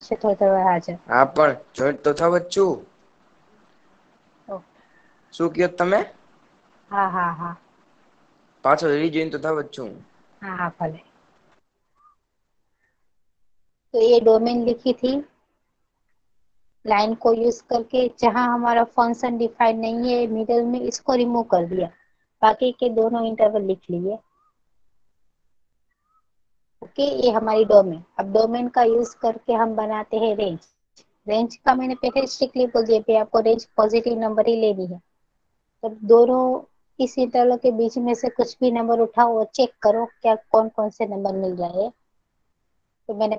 છે થોડી વાર હાજર. હા પણ જોઈન્ટ તો થવ જ છું. ઓકે. શું કયો તમે? હા હા હા. પાછો રીજોઈન તો થવો જ છું. હા હા ભલે. तो ये डोमेन लिखी थी लाइन को यूज करके, जहां हमारा फंक्शन डिफाइंड नहीं है मिडल में, इसको रिमूव कर दिया, बाकी के दोनों इंटरवल लिख लिए। ओके, ये हमारी डोमेन। अब डोमेन का यूज करके हम बनाते हैं रेंज। रेंज का मैंने पहले स्ट्रिक्टली बोल दिया कि आपको रेंज पॉजिटिव नंबर ही लेनी है। तो दोनों इस इंटरवल के बीच में से कुछ भी नंबर उठाओ और चेक करो क्या कौन कौन से नंबर मिल रहे हैं। तो मैंने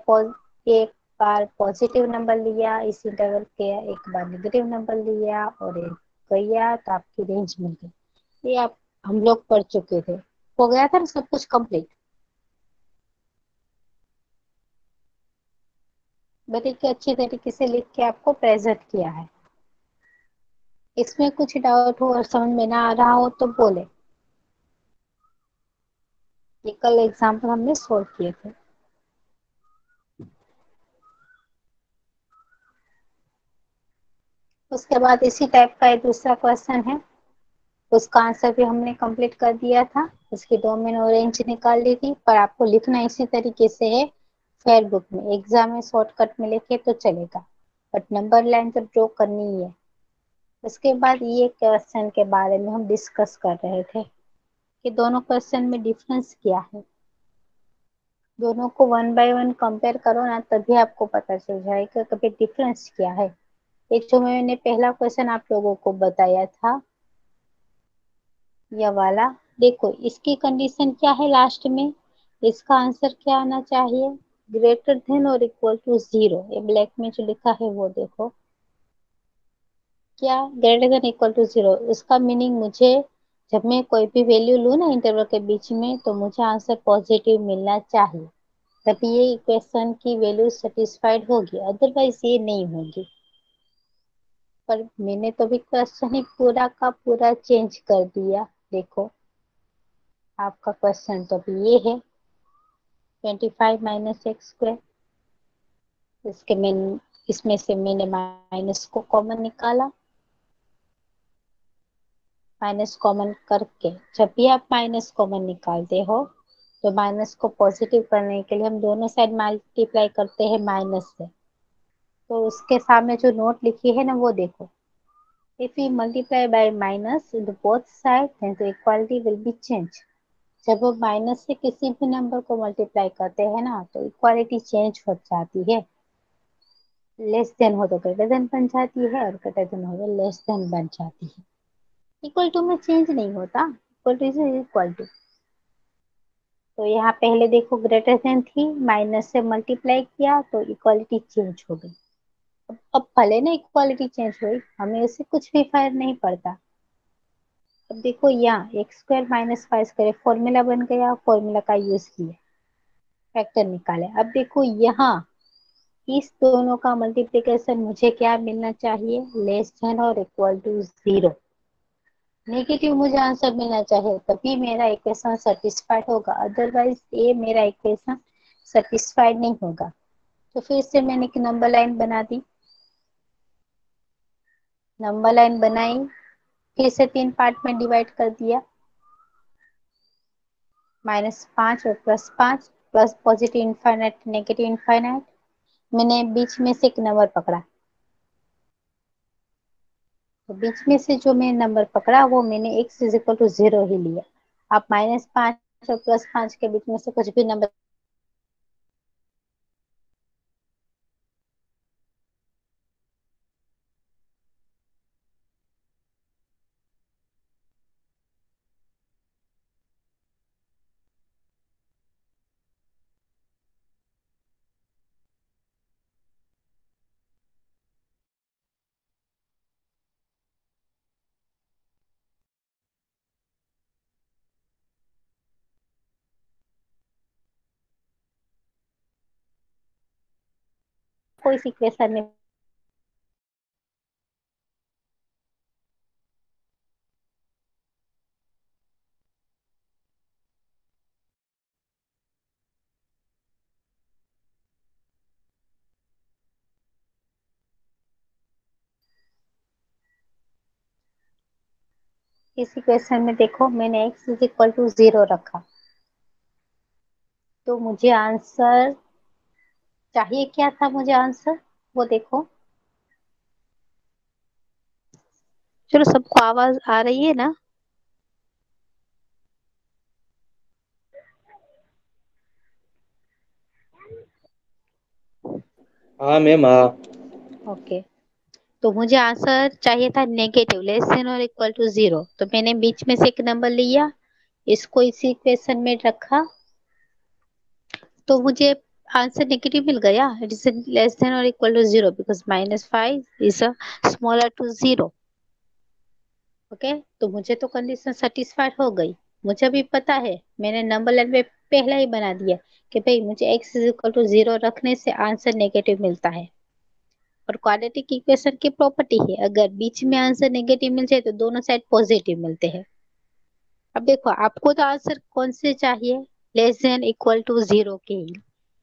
एक बार पॉजिटिव नंबर लिया इस इंटरवल के, एक बार नेगेटिव नंबर लिया और एक गया, तो आपकी रेंज मिल गई। ये आप हम लोग पढ़ चुके थे, हो गया था ना सब कुछ कंप्लीट। बड़ी के अच्छी तरीके से लिख के आपको प्रेजेंट किया है। इसमें कुछ डाउट हो और समझ में ना आ रहा हो तो बोले। ये कल एग्जाम्पल हमने सोल्व किए थे। उसके बाद इसी टाइप का एक दूसरा क्वेश्चन है, उसका आंसर भी हमने कंप्लीट कर दिया था। उसकी डोमेन और रेंज निकाल ली थी, पर आपको लिखना इसी तरीके से है। फेयर बुक में एग्जाम में शॉर्टकट में लिखे तो चलेगा, बट नंबर लाइन तो ड्रॉ करनी ही है। उसके बाद ये क्वेश्चन के बारे में हम डिस्कस कर रहे थे कि दोनों क्वेश्चन में डिफरेंस क्या है। दोनों को वन बाय वन कंपेयर करो ना, तभी आपको पता चल जाएगा कि डिफरेंस क्या है। ये जो मैंने पहला क्वेश्चन आप लोगों को बताया था, यह वाला, देखो इसकी कंडीशन क्या है लास्ट में, इसका आंसर क्या आना चाहिए, ग्रेटर देन और इक्वल टू 0। ये ब्लैक में जो लिखा है वो देखो, क्या ग्रेटर देन इक्वल टू 0। उसका मीनिंग मुझे, जब मैं कोई भी वैल्यू लूँ ना इंटरवल के बीच में, तो मुझे आंसर पॉजिटिव मिलना चाहिए, तभी ये इक्वेशन की वैल्यू सेटिस्फाइड होगी, अदरवाइज ये नहीं होगी। पर मैंने तो भी क्वेश्चन ही पूरा का पूरा चेंज कर दिया। देखो आपका क्वेश्चन तो भी ये है 25 माइनस एक्स स्क्वायर। इसके मैं इसमें से मैंने माइनस को कॉमन निकाला। माइनस कॉमन करके, जब भी आप माइनस कॉमन निकालते हो तो माइनस को पॉजिटिव करने के लिए हम दोनों साइड मल्टीप्लाई करते हैं माइनस से। तो उसके सामने जो नोट लिखी है ना वो देखो, if you multiply by minus in both side then the equality will be change. जब वो माइनस से किसी भी नंबर को मल्टीप्लाई करते हैं ना, तो इक्वालिटी चेंज हो जाती है। लेस देन हो तो ग्रेटर देन बन जाती है, और ग्रेटर देन हो तो लेस देन बन जाती है। इक्वल टू में चेंज नहीं होता, equal to is equal to. तो यहाँ पहले देखो ग्रेटर देन थी, माइनस से मल्टीप्लाई किया तो इक्वालिटी चेंज हो गई। अब भले ना इक्वालिटी चेंज हुई, हमें उससे कुछ भी फर्क नहीं पड़ता। अब देखो यहाँ x square minus 5 square formula बन गया, फॉर्मूला का यूज किया, फैक्टर निकाले। अब देखो यहाँ इस दोनों का मल्टीप्लिकेशन मुझे क्या मिलना चाहिए, लेस देन और इक्वल टू 0। नेगेटिव मुझे आंसर मिलना चाहिए, तभी मेरा इक्वेशन सेटिस्फाइड होगा, अदरवाइज ये मेरा इक्वेशन सेटिस्फाइड नहीं होगा। तो फिर से मैंने एक नंबर लाइन बना दी, नंबर लाइन बनाई, फिर से 3 पार्ट में डिवाइड कर दिया, -5 और +5, plus positive infinite negative infinite. मैंने बीच में से एक नंबर पकड़ा, तो बीच में से जो मैंने नंबर पकड़ा वो मैंने x इज इक्वल टू 0 ही लिया। आप -5 और +5 के बीच में से कुछ भी नंबर, कोई सी इक्वेशन में इसी क्वेश्चन में देखो मैंने x इज इक्वल टू 0 रखा, तो मुझे आंसर चाहिए क्या था, मुझे आंसर वो देखो। चलो, सबको आवाज आ रही है ना? हाँ मैम हाँ। ओके, तो मुझे आंसर चाहिए था नेगेटिव, लेस देन और इक्वल टू 0। तो मैंने बीच में से एक नंबर लिया, इसको इसी इक्वेशन में रखा, तो मुझे आंसर नेगेटिव मिल गया। इट इज लेस देन और equal to 0 because -5 is a smaller to 0। Okay, तो मुझे तो कंडीशन सेटिस्फाइड हो गई। मुझे भी पता है, मैंने नंबर लाइन में पहले ही बना दिया कि भाई मुझे x इज इक्वल टू 0 रखने से आंसर नेगेटिव मिलता है। और क्वाड्रेटिक इक्वेशन की प्रॉपर्टी है, अगर बीच में आंसर नेगेटिव मिल जाए तो दोनों साइड पॉजिटिव मिलते हैं। अब देखो, आपको तो आंसर कौन से चाहिए, लेस देन इक्वल टू 0 के ही,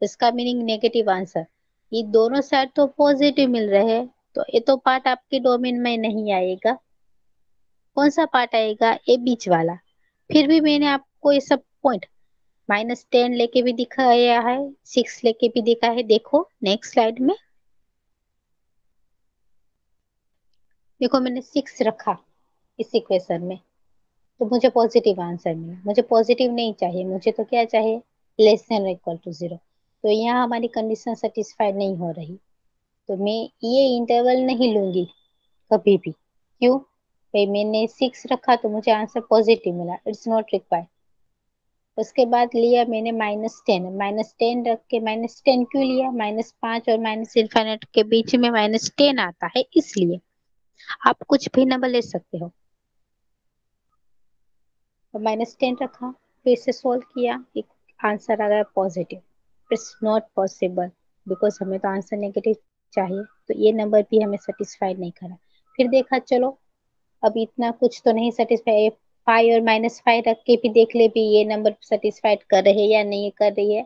इसका मीनिंग नेगेटिव आंसर। ये दोनों साइड तो पॉजिटिव मिल रहे हैं, तो ये तो पार्ट आपके डोमेन में नहीं आएगा। कौन सा पार्ट आएगा, ये बीच वाला। फिर भी मैंने आपको ये सब पॉइंट -10 लेके भी दिखाया है, 6 लेके भी दिखा है। देखो नेक्स्ट स्लाइड में, देखो मैंने 6 रखा इस इक्वेशन में, तो मुझे पॉजिटिव आंसर मिला। मुझे पॉजिटिव नहीं चाहिए, मुझे तो क्या चाहिए, लेस देन इक्वल टू 0। तो यहाँ हमारी कंडीशन सेटिस्फाइड नहीं हो रही, तो मैं ये इंटरवल नहीं लूंगी कभी भी। क्यों भाई, मैंने 6 रखा तो मुझे आंसर पॉजिटिव मिला, इट्स नॉट रिक्वायर्ड। उसके बाद लिया मैंने -10, -10 रख के, -10 क्यों लिया, -5 और माइनस इनफाइनाइट के बीच में -10 आता है, इसलिए आप कुछ भी नंबर ले सकते हो। और -10 रखा, फिर से सोल्व किया, एक आंसर आ गया positive. It's not possible, because हमें तो आंसर नेगेटिव चाहिए, तो ये नंबर भी हमें सेटिस्फाइड नहीं करा। फिर देखा, चलो अब इतना कुछ तो नहीं सेटिस्फाई, 5 और -5 रख के भी देख ले भी ये नंबर सेटिस्फाइड कर रहे हैं या नहीं कर रही है।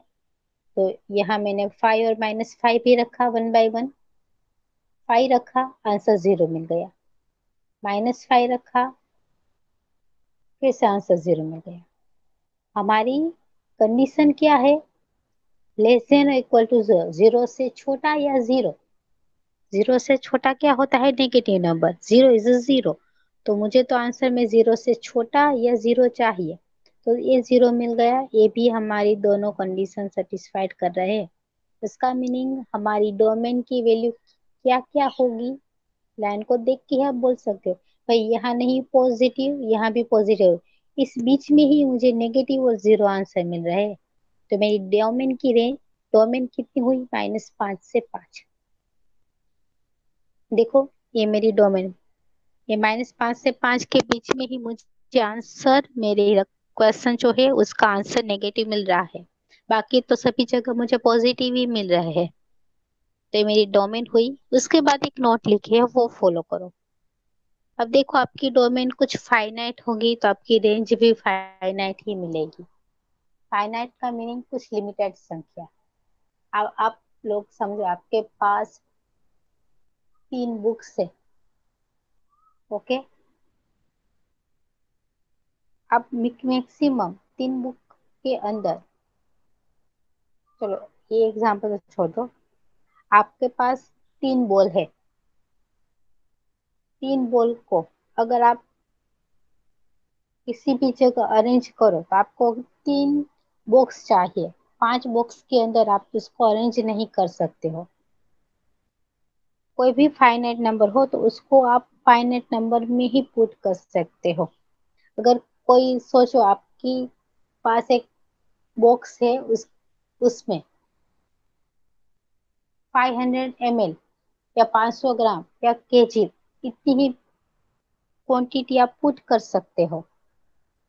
तो यहाँ मैंने 5 और -5 भी रखा, 1 बाय 1। 5 रखा, आंसर 0 मिल गया। -5 रखा, फिर से आंसर 0 मिल गया। हमारी कंडीशन क्या है, लेस देन इक्वल टू 0, 0 से छोटा या 0। 0 से छोटा क्या होता है, नेगेटिव नंबर। 0 इज 0, तो मुझे तो आंसर में 0 से छोटा या 0 चाहिए, तो ये 0 मिल गया। ये भी हमारी दोनों कंडीशन सेटिस्फाइड कर रहे हैं। इसका मीनिंग हमारी डोमेन की वैल्यू क्या क्या होगी, लाइन को देख के आप बोल सकते हो भाई यहाँ नहीं पॉजिटिव, यहाँ भी पॉजिटिव, इस बीच में ही मुझे नेगेटिव और 0 आंसर मिल रहे हैं। तो मेरी डोमेन की रेंज, डोमेन कितनी हुई, -5 से 5। देखो ये मेरी डोमेन, ये -5 से 5 के बीच में ही मुझे आंसर, मेरे क्वेश्चन जो है उसका आंसर नेगेटिव मिल रहा है। बाकी तो सभी जगह मुझे पॉजिटिव ही मिल रहे हैं। तो ये मेरी डोमेन हुई। उसके बाद एक नोट लिखी है, वो फॉलो करो। अब देखो, आपकी डोमेन कुछ फाइनाइट होगी तो आपकी रेंज भी फाइनाइट ही मिलेगी। फाइनाइट का मीनिंग कुछ लिमिटेड संख्या। अब आप लोग समझो, आपके पास 3 बुक्स है, ओके। अब मैक्सिमम 3 बुक के अंदर, चलो ये एग्जांपल तो छोड़ दो, आपके पास 3 बॉल है। 3 बॉल को अगर आप किसी भी जगह अरेंज करो तो आपको 3 बॉक्स चाहिए। 5 बॉक्स के अंदर आप उसको अरेंज नहीं कर सकते हो। कोई भी फाइनाइट नंबर हो तो उसको आप फाइनाइट नंबर में ही पुट कर सकते हो। अगर कोई सोचो, आपकी पास एक बॉक्स है, उसमें 500 ml या 500 ग्राम या केजी, इतनी ही क्वांटिटी आप पुट कर सकते हो,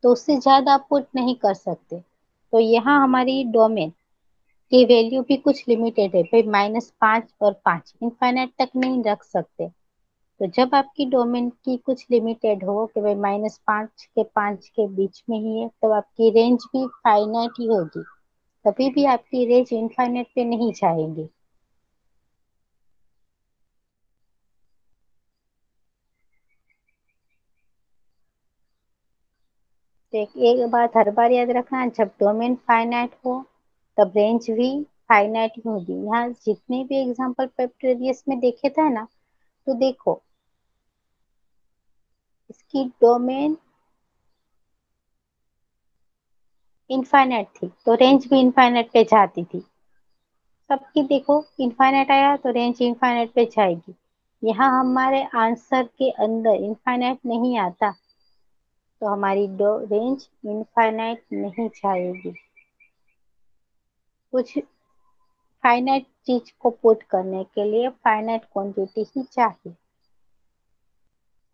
तो उससे ज्यादा आप पुट नहीं कर सकते। तो यहाँ हमारी डोमेन की वैल्यू भी कुछ लिमिटेड है भाई, -5 और 5, इनफाइनाइट तक नहीं रख सकते। तो जब आपकी डोमेन की कुछ लिमिटेड हो कि भाई -5 के 5 के बीच में ही है, तो आपकी रेंज भी फाइनाइट ही होगी। कभी भी आपकी रेंज इनफाइनाइट पे नहीं जाएंगी। तो एक बात हर बार याद रखना, जब डोमेन फाइनाइट हो तब रेंज भी फाइनाइट ही होगी। यहाँ जितने भी एग्जाम्पल प्रीवियस में देखे थे ना, तो देखो इसकी डोमेन इनफाइनाइट थी तो रेंज भी इनफाइनाइट पे जाती थी। सबकी देखो इनफाइनाइट आया तो रेंज इनफाइनाइट पे जाएगी। यहाँ हमारे आंसर के अंदर इनफाइनाइट नहीं आता तो हमारी रेंज इनफाइनाइट नहीं जाएगी। कुछ फाइनाइट चीज को पुट करने के लिए फाइनाइट क्वांटिटी ही चाहिए।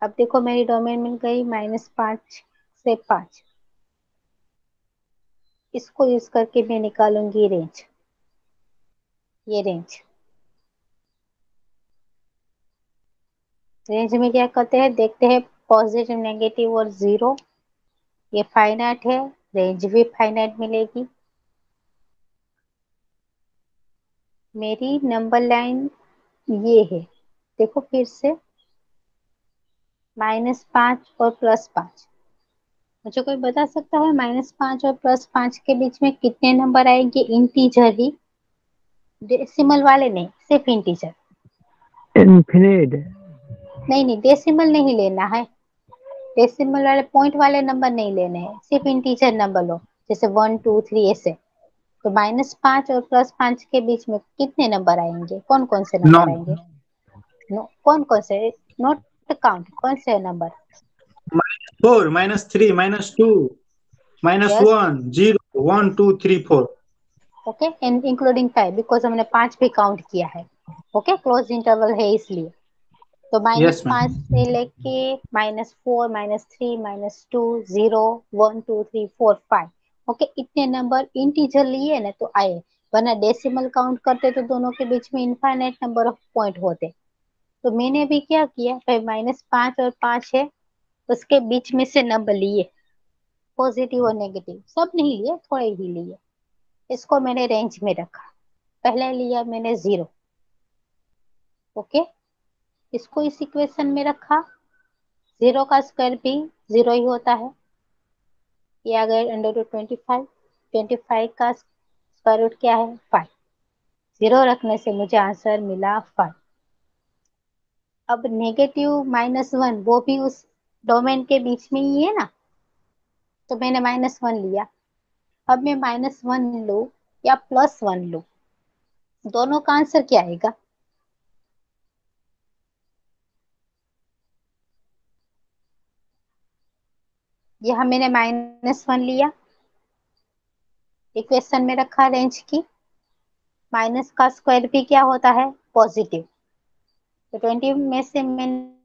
अब देखो मेरी डोमेन मिल गई -5 से 5। इसको यूज करके मैं निकालूंगी रेंज। ये रेंज में क्या करते हैं देखते हैं, पॉजिटिव नेगेटिव और जीरो। ये फाइनाइट है, रेंज भी फाइनाइट मिलेगी। मेरी नंबर लाइन ये है, देखो फिर से -5 और +5। मुझे कोई बता सकता है -5 और +5 के बीच में कितने नंबर आएंगे? इंटीजर ही, डेसिमल वाले नहीं, सिर्फ इंटीजर। इन्फिनिट। नहीं नहीं, डेसिमल नहीं लेना है। डेसिमल वाले पॉइंट वाले नंबर नहीं लेने हैं, सिर्फ इंटीजर नंबर लो। जैसे 1 2 3 ऐसे। तो -5 और +5 के बीच में कितने नंबर आएंगे? कौन कौन से नौ। नंबर आएंगे? नो, कौन कौन से? नोट काउंट, कौन से number? -4, -3, -2, yes. -1, 0, 1 2 3 4। Okay, including 5 because हमने 5 भी काउंट किया है। ओके, क्लोज इंटरवल है इसलिए। तो यस -5 मैम। से लेके -4, -3, -2, 0, 1 2 3 4 5। ओके, इतने नंबर इंटीजर लिए ना तो आए, वरना डेसिमल काउंट करते तो दोनों के बीच में इनफाइनाइट नंबर ऑफ पॉइंट होते। तो मैंने भी क्या किया, भाई -5 और 5 है, उसके बीच में से नंबर लिए, पॉजिटिव और नेगेटिव सब नहीं लिए, थोड़े ही लिए। इसको मैंने रेंज में रखा। पहले लिया मैंने 0। ओके, इसको इस इक्वेशन में रखा। 0 का स्क्वायर भी 0 ही होता है। ये आ गया √25। 25 का स्क्वायर रूट क्या है? 5। 0 रखने से मुझे आंसर मिला 5। अब नेगेटिव -1 वो भी उस डोमेन के बीच में ही है ना, तो मैंने -1 लिया। अब मैं -1 लूं या +1 लूं, दोनों का आंसर क्या आएगा? यहाँ मैंने -1 लिया, इक्वेशन में रखा रेंज की। माइनस का स्क्वायर भी क्या होता है? पॉजिटिव। तो 20 में से मैंने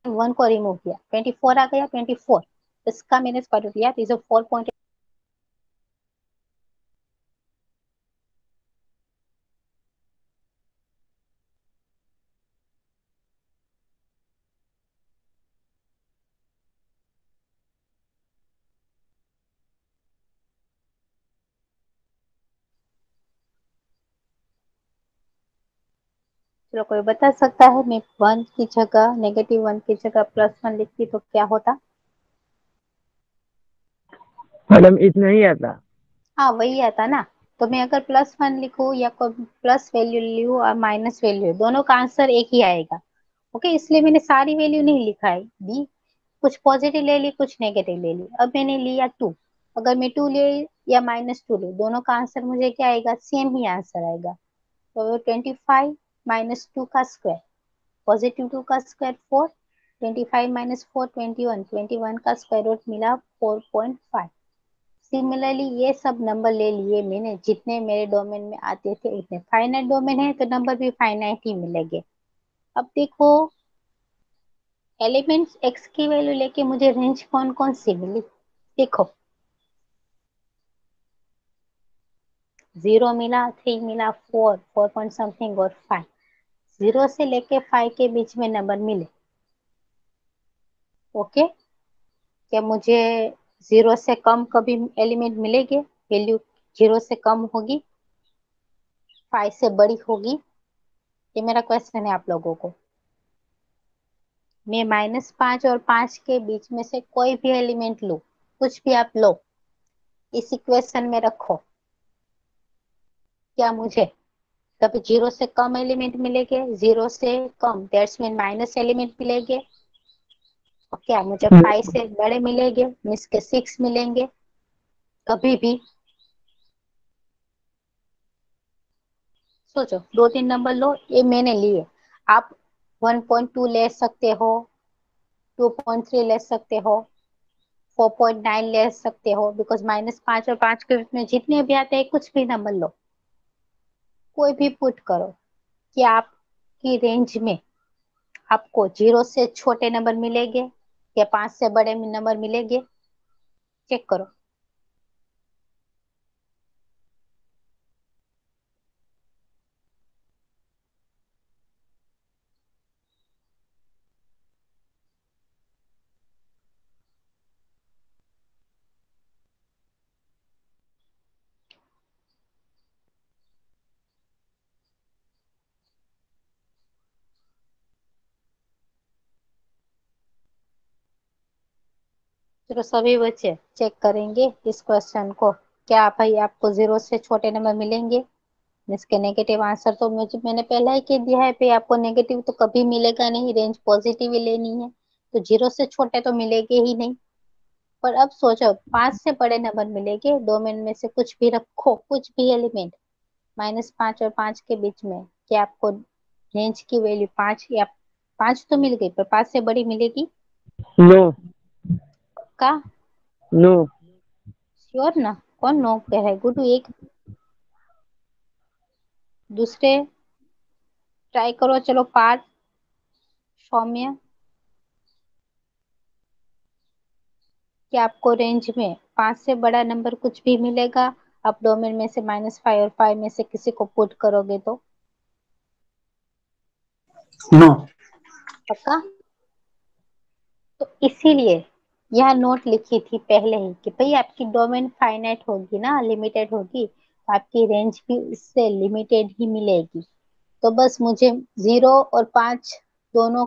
1 को रिमूव किया, 24 आ गया। 24 इसका मैंने स्क्वायर रूट लिया, तो इसे 4 चलो कोई बता सकता है, मैं 1 की जगह -1 की जगह +1 लिखती तो क्या होता? मैडम इतना ही आता। हाँ वही आता ना। तो मैं अगर +1 लिखूं या कोई प्लस वैल्यू लूं और माइनस वैल्यू, दोनों का आंसर एक ही आएगा। ओके, इसलिए मैंने सारी वैल्यू नहीं लिखा है, दी कुछ पॉजिटिव ले ली, कुछ नेगेटिव ले ली। अब मैंने लिया 2। अगर मैं 2 ले या -2 ले, दोनों का आंसर मुझे क्या आएगा? सेम ही आंसर आएगा। तो 25 -2 का स्क्वायर, +2 का स्क्वायर 4। 25 -4 21, 21 का स्क्वायर रूट मिला 4.5। सिमिलरली ये सब नंबर ले लिए मैंने, जितने मेरे डोमेन में आते थे उतने। फाइनाइट डोमेन है तो नंबर भी फाइनाइट ही मिलेंगे। अब देखो एलिमेंट्स x की वैल्यू लेके मुझे रेंज कौन कौन सी मिली, देखो 0 मिला, 3 मिला, 4 पॉइंट समथिंग और 5। 0 से लेके 5 के बीच में नंबर मिले। ओके, क्या मुझे 0 से कम कभी एलिमेंट मिलेंगे, वैल्यू 0 से कम होगी, 5 से बड़ी होगी? ये मेरा क्वेश्चन है आप लोगों को। मैं -5 और 5 के बीच में से कोई भी एलिमेंट लू, कुछ भी आप लो, इस इक्वेशन में रखो, क्या मुझे कभी 0 से कम एलिमेंट मिलेंगे? 0 से कम दैट्स मीन माइनस एलिमेंट मिलेंगे। और क्या मुझे 5 से बड़े मिलेंगे, मीन्स के 6 मिलेंगे कभी भी? सोचो, 2-3 नंबर लो, ये मैंने लिए, आप 1.2 ले सकते हो, 2.3 ले सकते हो, 4.9 ले सकते हो, बिकॉज -5 और 5 के बीच में जितने भी आते हैं कुछ भी नंबर लो, कोई भी पुट करो, कि आपकी रेंज में आपको 0 से छोटे नंबर मिलेंगे या 5 से बड़े नंबर मिलेंगे? चेक करो। चलो सभी बच्चे चेक करेंगे इस क्वेश्चन को, क्या भाई आपको 0 से छोटे नंबर मिलेंगे? इसके नेगेटिव आंसर तो मुझे मैंने पहला ही कह दिया है, पे आपको नेगेटिव तो कभी मिलेगा नहीं, रेंज पॉजिटिव ही लेनी है, तो 0 से छोटे तो मिलेंगे ही नहीं। पर अब सोचो, 5 से बड़े नंबर मिलेंगे, डोमेन में से कुछ भी रखो, कुछ भी एलिमेंट -5 और 5 के बीच में, क्या आपको रेंज की वैल्यू 5 या 5 तो मिल गई, पर 5 से बड़ी मिलेगी? नो का नो श्योर ना? कौन नो कह रहा है? गुडू एक, दूसरे ट्राई करो, चलो पार्थ, सौम्य, क्या आपको रेंज में 5 से बड़ा नंबर कुछ भी मिलेगा? आप डोमेन में से -5 और 5 में से किसी को पुट करोगे तो? नो पक्का? तो इसीलिए यह नोट लिखी थी पहले ही कि भाई आपकी डोमेन फाइनाइट होगी ना, लिमिटेड होगी, तो आपकी रेंज भी इससे लिमिटेड ही मिलेगी। तो बस मुझे 0 और 5 दोनों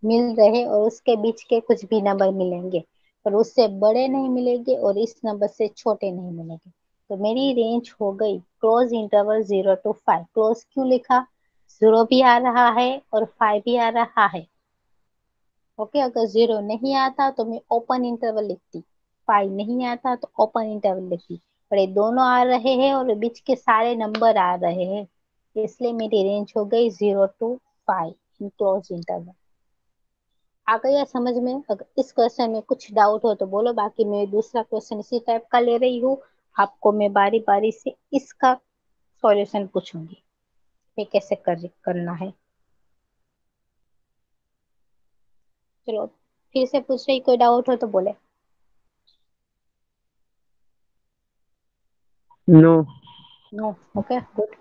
मिल रहे और उसके बीच के कुछ भी नंबर मिलेंगे, पर उससे बड़े नहीं मिलेंगे और इस नंबर से छोटे नहीं मिलेंगे, तो मेरी रेंज हो गई क्लोज इंटरवल 0 to 5। क्लोज क्यों लिखा? 0 भी आ रहा है और 5 भी आ रहा है। ओके, अगर 0 नहीं आता तो मैं ओपन इंटरवल लिखती, 5 नहीं आता तो ओपन इंटरवल लिखती, पर ये दोनों आ रहे हैं और बीच के सारे नंबर आ रहे हैं, इसलिए मेरी रेंज हो गई 0 to 5 इन क्लोज इंटरवल। आ गया समझ में? अगर इस क्वेश्चन में कुछ डाउट हो तो बोलो, बाकी मैं दूसरा क्वेश्चन इसी टाइप का ले रही हूँ, आपको मैं बारी बारी से इसका सॉल्यूशन पूछूंगी, ये कैसे करना है। चलो फिर से पूछ रही, कोई डाउट हो तो बोले। No no? Okay good.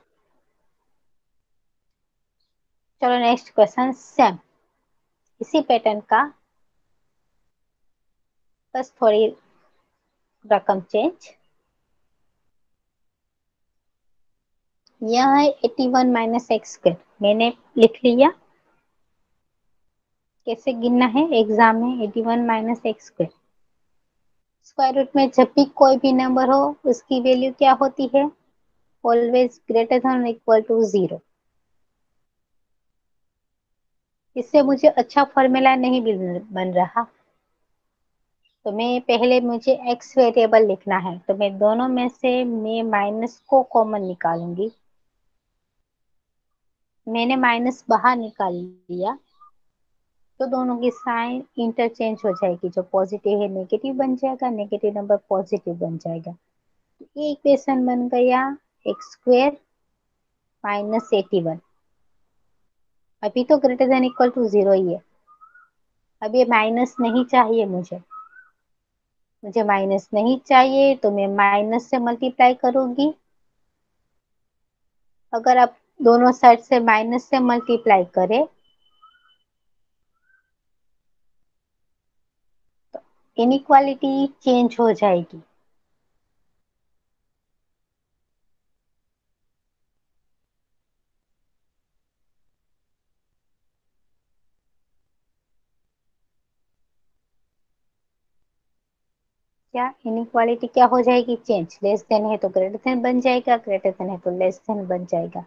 चलो नेक्स्ट क्वेश्चन सेम, इसी पैटर्न का, बस थोड़ी रकम चेंज। यह है 81 - x², मैंने लिख लिया, कैसे गिनना है एग्जाम में 81 - x²। स्क्वायर रूट में जब भी कोई भी नंबर हो उसकी वैल्यू क्या होती है? Always greater than equal to 0। इससे मुझे अच्छा फॉर्मूला नहीं बन रहा, तो मैं पहले मुझे x वेरिएबल लिखना है, तो मैं दोनों में से मैं माइनस को कॉमन निकालूंगी। मैंने माइनस बाहर निकाल लिया, तो दोनों की साइन इंटरचेंज हो जाएगी, जो पॉजिटिव है नेगेटिव बन जाएगा, नेगेटिव नंबर पॉजिटिव बन जाएगा, तो ये इक्वेशन बन गया x² - 81। अभी तो ग्रेटर देन इक्वल टू 0 ही है, अब ये माइनस नहीं चाहिए मुझे माइनस नहीं चाहिए, तो मैं माइनस से मल्टीप्लाई करूंगी। अगर आप दोनों साइड से माइनस से मल्टीप्लाई करें तो इनइक्वालिटी चेंज हो जाएगी। क्या इनइक्वालिटी क्या हो जाएगी? चेंज। लेस देन है तो ग्रेटर देन बन जाएगा, ग्रेटर देन है तो लेस देन बन जाएगा।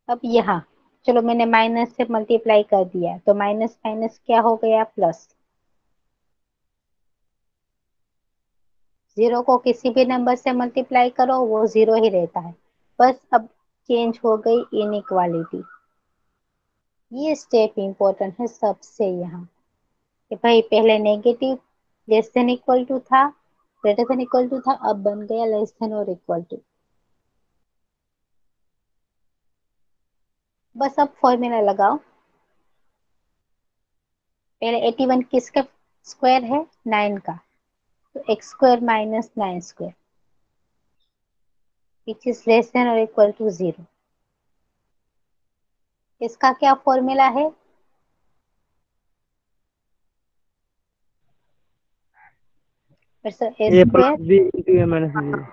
अब यहाँ चलो मैंने माइनस से मल्टीप्लाई कर दिया तो माइनस माइनस क्या हो गया? प्लस। जीरो को किसी भी नंबर से मल्टीप्लाई करो वो जीरो ही रहता है। बस अब चेंज हो गई इनइक्वालिटी। ये स्टेप इंपॉर्टेंट है सबसे यहाँ कि भाई पहले negative less than equal to था, ग्रेटर देन इक्वल टू था, अब बन गया लेस देन और इक्वल टू। बस अब फॉर्मूला लगाओ। पहले 81 किसका स्क्वायर है? 9 का, तो x square minus 9 square which is less than और इक्वल टू 0। इसका क्या फॉर्मूला है? It's a a square. Plus b into a minus b.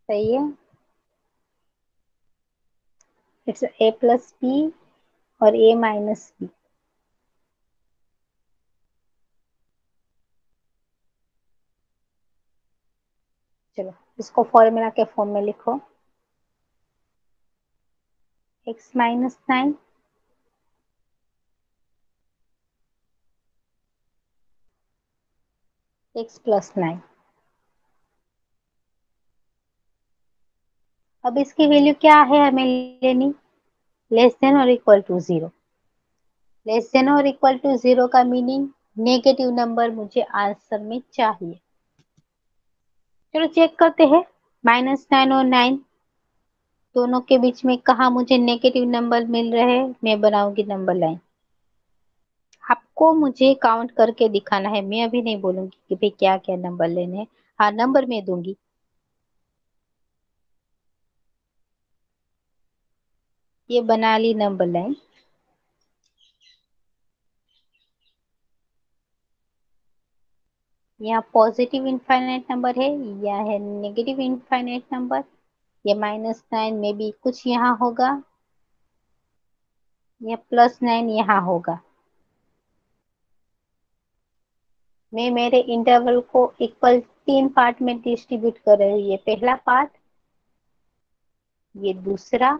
सही है, इट्स ए प्लस बी और ए माइनस बी। चलो इसको फॉर्मूला के फॉर्म में लिखो। X minus 9 x plus 9। अब इसकी वैल्यू क्या है हमें लेनी? लेस देन और इक्वल टू 0। लेस देन और इक्वल टू 0 का मीनिंग नेगेटिव नंबर मुझे आंसर में चाहिए। चलो चेक करते हैं। -9 और 9 दोनों के बीच में कहा मुझे नेगेटिव नंबर मिल रहे हैं। मैं बनाऊंगी नंबर लाइन। आपको मुझे काउंट करके दिखाना है, मैं अभी नहीं बोलूंगी कि भाई क्या क्या नंबर लेने हैं। हाँ नंबर मैं दूंगी। ये बना ली नंबर लाइन। यहाँ पॉजिटिव इनफाइनाइट नंबर है, यह है नेगेटिव इनफाइनाइट नंबर। ये -9 में भी कुछ यहाँ होगा, यह +9 यहाँ होगा। मैं मेरे इंटरवल को इक्वल 3 पार्ट में डिस्ट्रीब्यूट कर रही हूँ। ये पहला पार्ट, ये दूसरा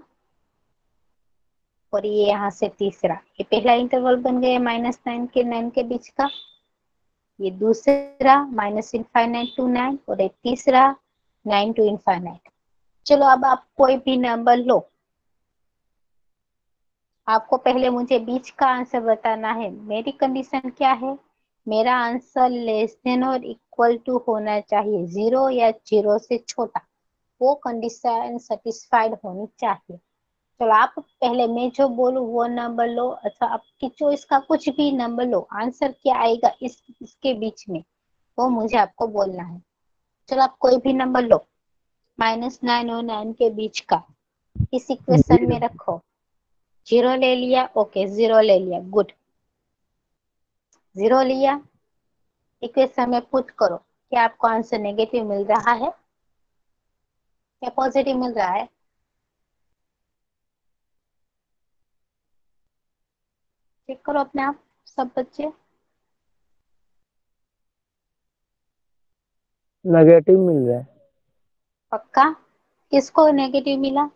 और ये यहाँ से तीसरा। ये पहला इंटरवल बन गया -9 के 9 के बीच का। ये दूसरा -इनफाइनाइट टू 9 और ये तीसरा 9 टू इनफाइनाइट। चलो अब आप कोई भी नंबर लो। आपको पहले मुझे बीच का आंसर बताना है। मेरी कंडीशन क्या है? मेरा आंसर लेस देन और इक्वल टू होना चाहिए, 0 या 0 से छोटा। वो कंडीशन सेटिस्फाइड होनी चाहिए। चलो आप पहले मैं जो बोलूं वो नंबर लो, अथवा आपकी चॉइस का कुछ भी नंबर लो। आंसर क्या आएगा इसके बीच में वो मुझे आपको बोलना है। चलो आप कोई भी नंबर लो, -9 और 9 के बीच का इस इक्वेशन में रखो। 0 ले लिया, ओके 0 ले लिया, गुड। 0 लिया, इक्वेशन में पुट करो। क्या आपको आंसर नेगेटिव मिल रहा है या पॉजिटिव मिल रहा है? चेक करो अपने आप सब बच्चे। नेगेटिव मिल रहा है पक्का? किसको नेगेटिव मिला?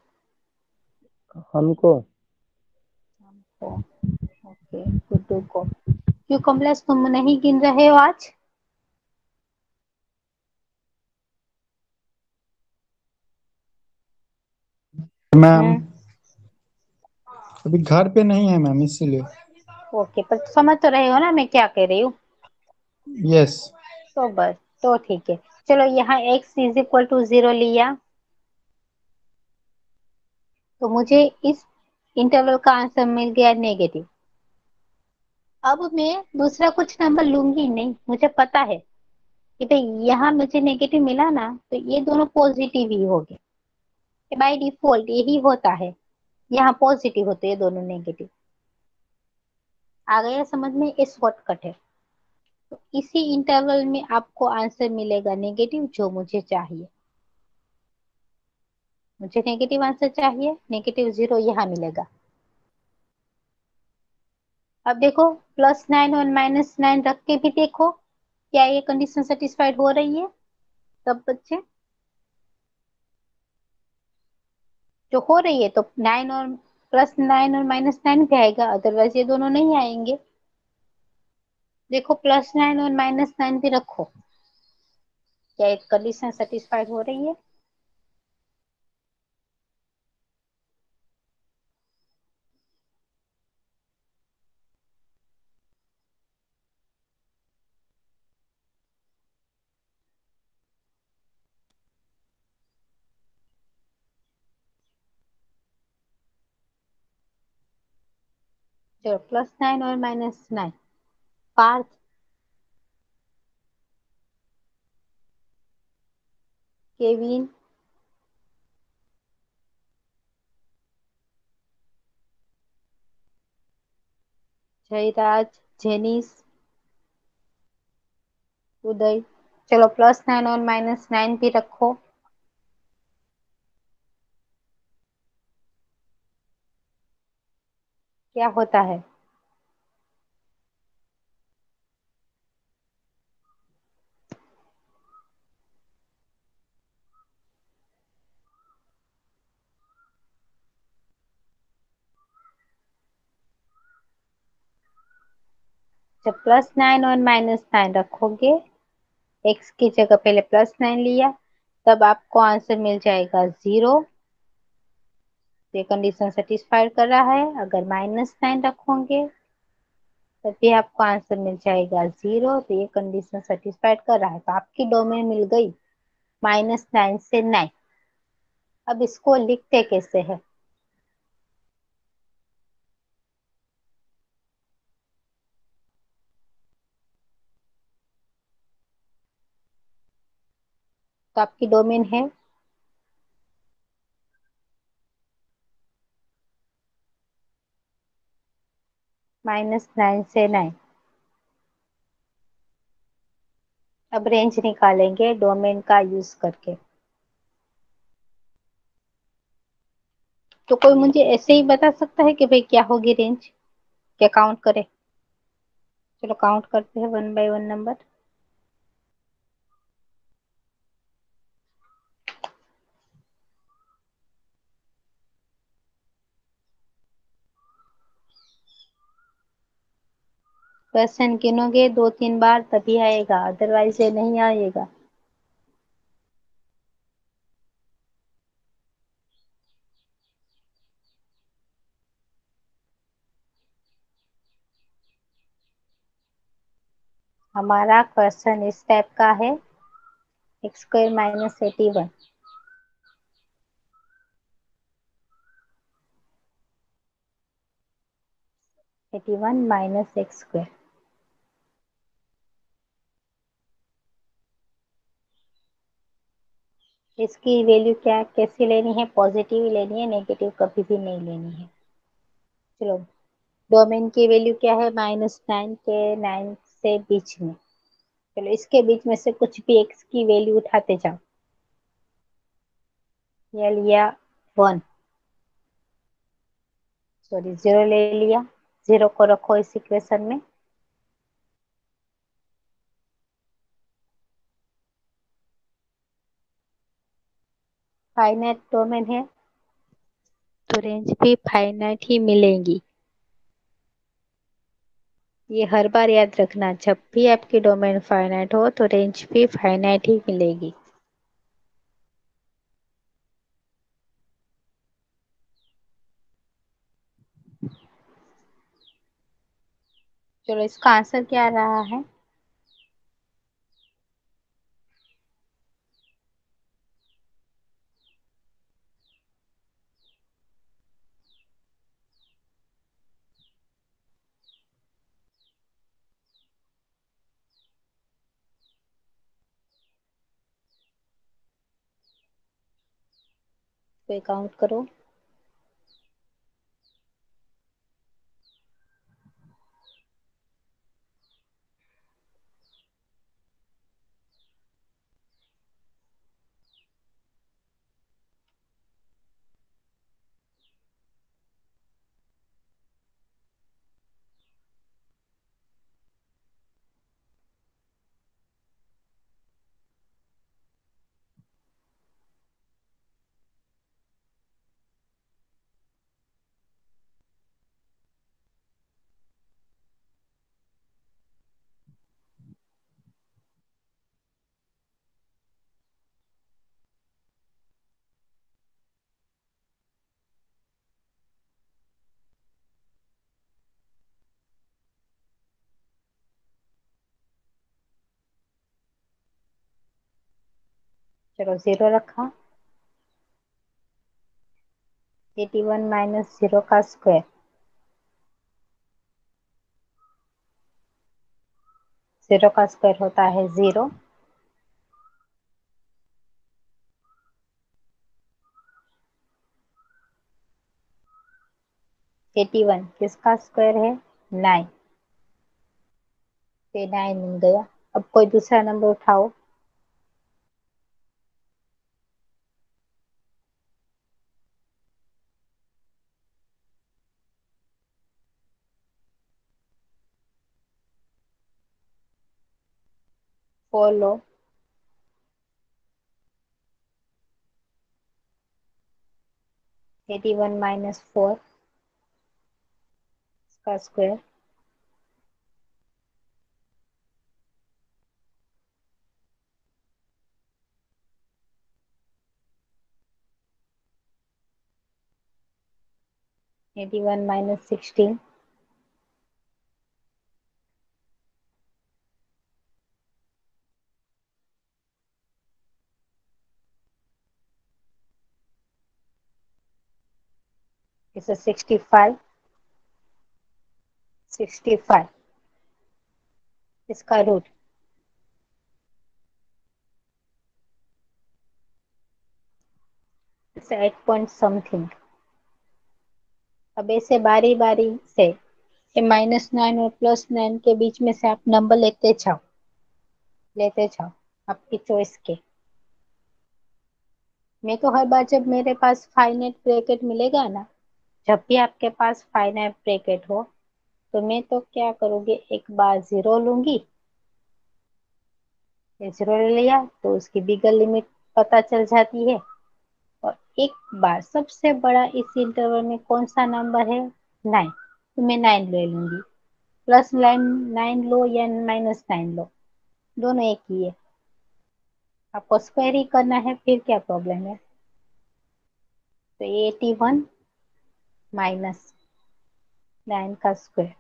हमको। हमको। ओके गुड्डू को। क्यों कमलेश तुम नहीं गिन रहे हो आज? मैम हम्म। अभी घर पे नहीं है मैम, इसीलिए। ओके पर समझ तो रहे हो ना मैं क्या कह रही हूँ? यस। तो बस, तो ठीक है। चलो यहाँ x इज इक्वल टू 0 लिया तो मुझे इस इंटरवल का आंसर मिल गया नेगेटिव। अब मैं दूसरा कुछ नंबर लूंगी नहीं, मुझे पता है कि भाई यहाँ मुझे नेगेटिव मिला ना, तो ये दोनों पॉजिटिव ही हो गए। बाय डिफॉल्ट यही होता है, यहाँ पॉजिटिव होते हैं दोनों नेगेटिव। आ गया समझ में? ये शॉर्टकट है। तो इसी इंटरवल में आपको आंसर मिलेगा नेगेटिव, जो मुझे चाहिए। मुझे नेगेटिव आंसर चाहिए, -0 यहाँ मिलेगा। अब देखो, +9 और -9 रख के भी देखो, क्या ये कंडीशन सेटिस्फाइड हो रही है? सब बच्चे जो हो रही है, तो 9 और +9 और -9 भी आएगा, अदरवाइज ये दोनों नहीं आएंगे। देखो, +9 और -9 भी रखो, क्या एक कंडीशन सेटिस्फाइड हो रही है? चलो, +9 और -9। पार्थ, केविन, जयराज, जेनिस, उदय। चलो, +9 और -9 भी रखो। क्या होता है? जब +9 और -9 रखोगे, x की जगह पहले +9 लिया, तब आपको आंसर मिल जाएगा 0। ये कंडीशन सेटिस्फाइड कर रहा है। अगर -9 रखोगे, तब भी आपको आंसर मिल जाएगा 0। तो ये कंडीशन सेटिस्फाइड कर रहा है, तो आपकी डोमेन मिल गई -9 से 9। अब इसको लिखते कैसे है? तो आपकी डोमेन है -9 से 9। अब रेंज निकालेंगे डोमेन का यूज करके। तो कोई मुझे ऐसे ही बता सकता है कि भाई क्या होगी रेंज? क्या काउंट करें? चलो काउंट करते हैं 1 बाय 1 नंबर। क्वेश्चन गिनोगे 2-3 बार तभी आएगा, अदरवाइज ये नहीं आएगा। हमारा क्वेश्चन इस टाइप का है, x² - 81। 81 - x²। इसकी वैल्यू क्या कैसी लेनी है? पॉजिटिव लेनी है, नेगेटिव कभी भी नहीं लेनी है। चलो, डोमेन की वैल्यू क्या है? -9 के 9 से बीच में। चलो, इसके बीच में से कुछ भी x की वैल्यू उठाते जाओ। ये लिया 1, सॉरी 0 ले लिया। 0 को रखो इस इक्वेशन में। फाइनाइट डोमेन है, तो रेंज भी फाइनाइट ही मिलेंगी। ये हर बार याद रखना, जब भी आपकी डोमेन फाइनाइट हो तो रेंज भी फाइनाइट ही मिलेगी। चलो, इसका आंसर क्या आ रहा है? पे काउंट करो। चलो 0 रखा। 81 माइनस 0 का स्क्वायर। 0 का स्क्वायर होता है 0। एटी वन किसका स्क्वायर है? 9। ये 9 मिल गया। अब कोई दूसरा नंबर उठाओ। फोर लो। 81 माइनस 4 का स्क्वायर। 81 माइनस 16। इसे 65। 65 इसका रूट। इसे 8 पॉइंट समथिंग। अब ऐसे बारी बारी से ये -9 और +9 के बीच में से आप नंबर लेते जाओ आपकी चॉइस के। मैं तो हर बार जब मेरे पास फाइनाइट ब्रैकेट मिलेगा ना, जब भी आपके पास फाइनाइट ब्रैकेट हो, तो मैं तो क्या करूंगी, एक बार 0 लूंगी। ये 0 ले लिया तो उसकी बिगर लिमिट पता चल जाती है। और एक बार सबसे बड़ा इस इंटरवल में कौन सा नंबर है? 9। तो मैं 9 ले लूंगी। +9 लो या -9 लो, दोनों एक ही है। आपको स्क्वायर ही करना है, फिर क्या प्रॉब्लम है? तो 81 माइनस 9 का स्क्वायर।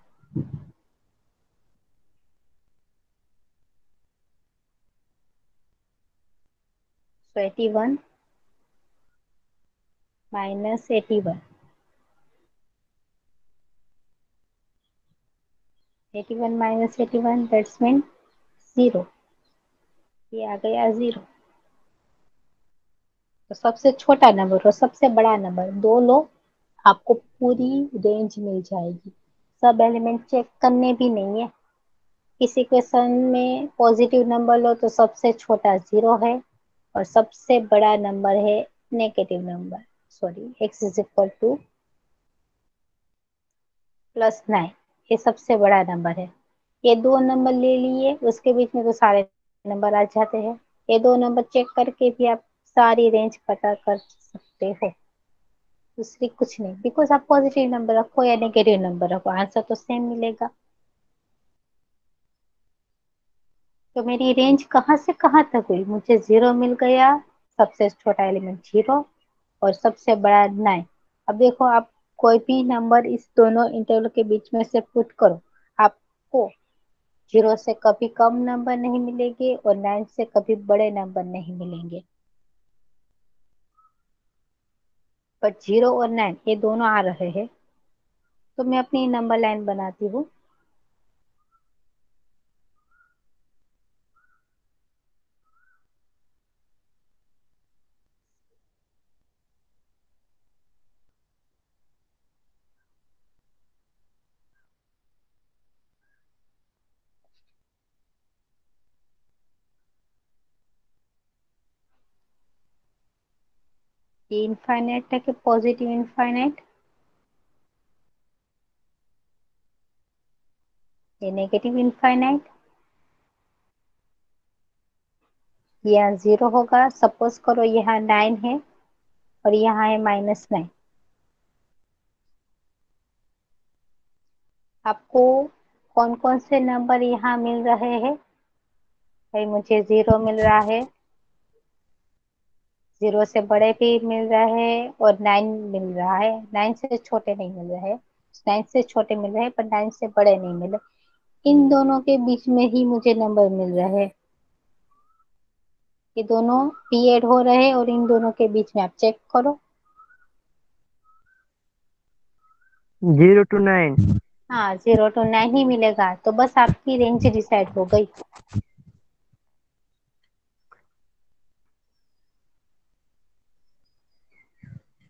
तो 81 माइनस 81। 81 minus 81 that's mean 0। ये आ गया 0। तो सबसे छोटा नंबर और सबसे बड़ा नंबर दो लो, आपको पूरी रेंज मिल जाएगी। सब एलिमेंट चेक करने भी नहीं है। किसी क्वेश्चन में पॉजिटिव नंबर लो तो सबसे छोटा 0 है और सबसे बड़ा नंबर है negative number, sorry x is equal to +9। ये सबसे बड़ा नंबर है। ये दो नंबर ले लिए, उसके बीच में तो सारे नंबर आ जाते हैं। ये दो नंबर चेक करके भी आप सारी रेंज पता कर सकते हो। दूसरी कुछ नहीं, बिकॉज आप पॉजिटिव नंबर रखो या नेगेटिव नंबर रखो, आंसर तो सेम मिलेगा। तो मेरी रेंज कहाँ से कहाँ तक हुई? मुझे 0 मिल गया, सबसे छोटा एलिमेंट 0 और सबसे बड़ा 9। अब देखो, आप कोई भी नंबर इस दोनों इंटरवल के बीच में से पुट करो, आपको 0 से कभी कम नंबर नहीं मिलेंगे और 9 से कभी बड़े नंबर नहीं मिलेंगे। पर 0 और 9 ये दोनों आ रहे हैं, तो मैं अपनी नंबर लाइन बनाती हूँ। ये इनफाइनाइट है कि पॉजिटिव इनफाइनाइट? ये नेगेटिव इनफाइनाइट? यहाँ 0 होगा। सपोज करो यहाँ 9 है और यहाँ है -9। आपको कौन कौन से नंबर यहाँ मिल रहे हैं? भाई मुझे 0 मिल रहा है, 0 से बड़े भी मिल रहे हैं और 9 मिल रहा है। 9 से छोटे नहीं मिल रहे, 9 से छोटे मिल रहे हैं पर 9 से बड़े नहीं मिल रहे। इन दोनों के बीच में ही मुझे नंबर मिल रहे हैं। ये दोनों पी ऐड हो रहे हैं और इन दोनों के बीच में आप चेक करो। 0 to 9। हाँ, 0 to 9 ही मिलेगा। तो बस आपकी रेंज डिसाइड हो गई।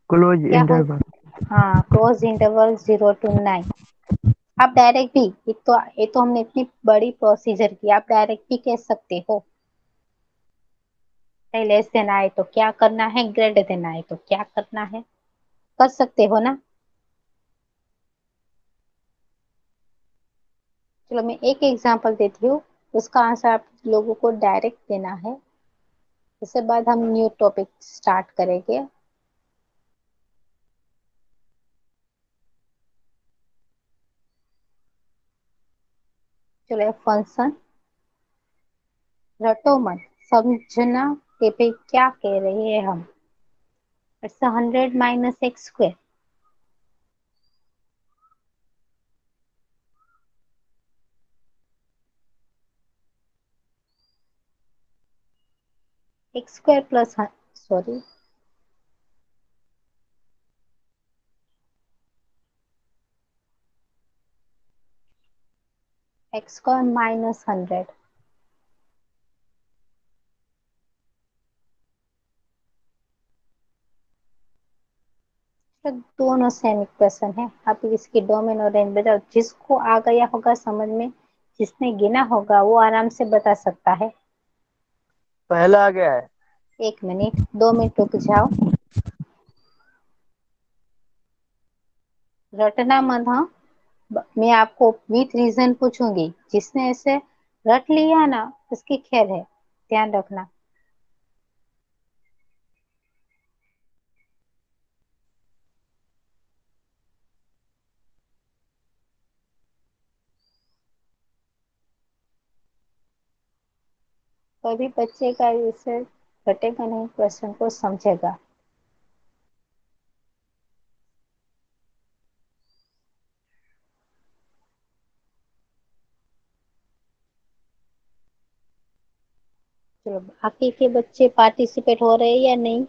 क्लोज क्या हो? इंटरवल। हाँ, क्लोज इंटरवल 0 to 9। आप डायरेक्ट भी, ये तो हमने इतनी बड़ी प्रोसीजर की, आप डायरेक्ट भी कह सकते हो। लेस देना है तो क्या करना है, ग्रेड देना है तो क्या करना है, कर सकते हो ना। चलो मैं एक एग्जांपल देती हूँ, उसका आंसर आप लोगों को डायरेक्ट देना है। इसके बाद हम न्यू टॉपिक स्टार्ट करेंगे। चलो फंक्शन रटो मत, समझना कि भाई क्या कह रहे हैं हम। It's 100 - x²। x² plus, sorry, x² -100। तो दोनों सेम इक्वेशन है। आप इसकी डोमेन और रेंज बताओ। जिसको आ गया होगा समझ में, जिसने गिना होगा वो आराम से बता सकता है। पहला आ गया है। 1 मिनट, 2 मिनट रुक जाओ, रटना मत। हाँ, मैं आपको विथ रीजन पूछूंगी, जिसने ऐसे रट लिया ना उसकी खैर है, ध्यान रखना। कभी बच्चे का इसे रटेगा नहीं, क्वेश्चन को समझेगा। चलो बाकी के बच्चे पार्टिसिपेट हो रहे हैं या नहीं?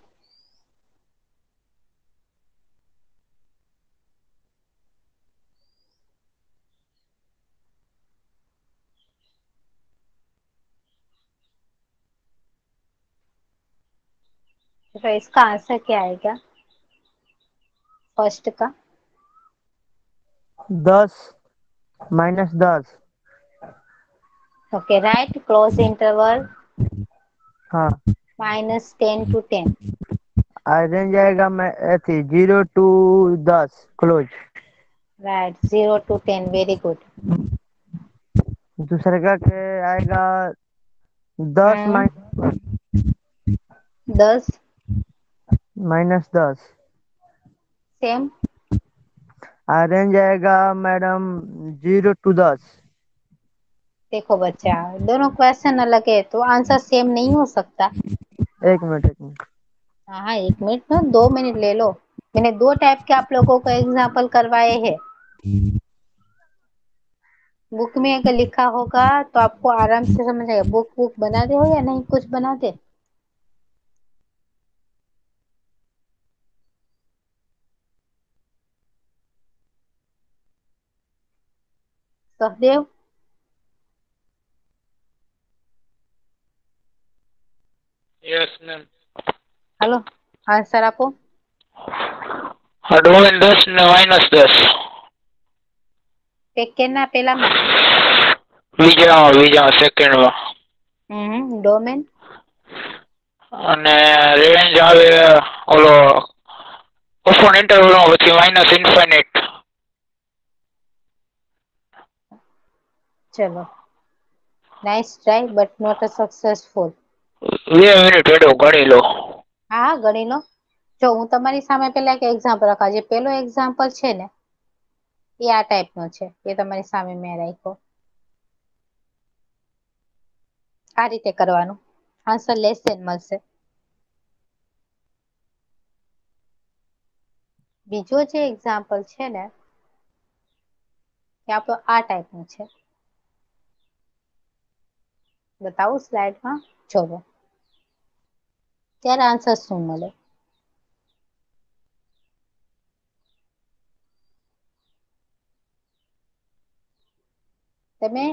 तो इसका आंसर क्या आएगा फर्स्ट का? 10 -10। Okay, right. क्लोज इंटरवल हाँ, -10 to 10। रेंज आएगा मैं ऐसी 0 to 10 close. Right, 0 to 10, very good. दूसरे का के आएगा 10 10 -10। सेम। रेंज आएगा मैडम 0 to 10। देखो बच्चा, दोनों क्वेश्चन अलग है तो आंसर सेम नहीं हो सकता। 1 मिनट 1 मिनट। हाँ, 1 मिनट ना, 2 मिनट ले लो। मैंने दो टाइप के आप लोगों को एग्जाम्पल करवाए हैं। बुक में अगर लिखा होगा तो आपको आराम से समझ आएगा। बुक बुक बना दे हो या नहीं, कुछ बना दे? Sahdev, yes ma'am. Hello, answer आपो। डोमेन 10 ને -10। ટેક કેરના પેલામાં? બીજા સેકન્ડમાં। ડોમેન અને રેન્જ આવે ઓલો ઓપન ઇન્ટરવલમાં પછી માઇનસ ઇન્ફાઇનાઇટ. ચલો, nice try but not a successful. 2 minute madam ગણી લો. હા, ગણી લો. જો હું તમારી સામે પેલા એક એક્ઝામ્પલ રાખવા, જે પેલો એક્ઝામ્પલ છે ને એ આ ટાઈપનો છે, એ તમારી સામે મેં રાખ્યો. આ રીતે કરવાનું, આન્સર લેસ ધેન મળશે. બીજો જે એક્ઝામ્પલ છે ને એ આપણો આ ટાઈપનો છે. બતાવું સ્લાઇડમાં, જોવો ત્યારે આન્સર શું મળે. તમે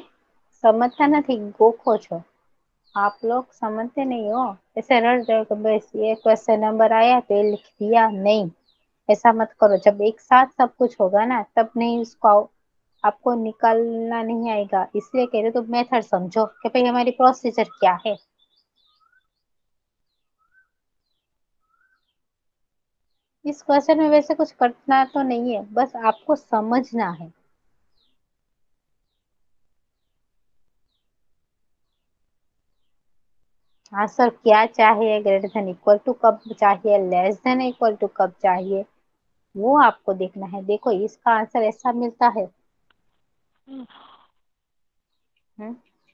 समझता नहीं, गोखो છો. आप लोग समझते नहीं हो. ऐसे रट रहे हो कि बस ये क्वेश्चन नंबर आया तो ये लिख दिया, नहीं ऐसा मत करो. जब एक साथ सब कुछ होगा ना तब नहीं उसको आपको निकालना नहीं आएगा. इसलिए कह रहे तो मेथड समझो कि भाई हमारी प्रोसीजर क्या है. इस क्वेश्चन में वैसे कुछ करना तो नहीं है, बस आपको समझना है. आंसर क्या चाहिए, ग्रेटर देन इक्वल टू कब चाहिए, लेस देन इक्वल टू कब चाहिए, वो आपको देखना है. देखो इसका आंसर ऐसा मिलता है.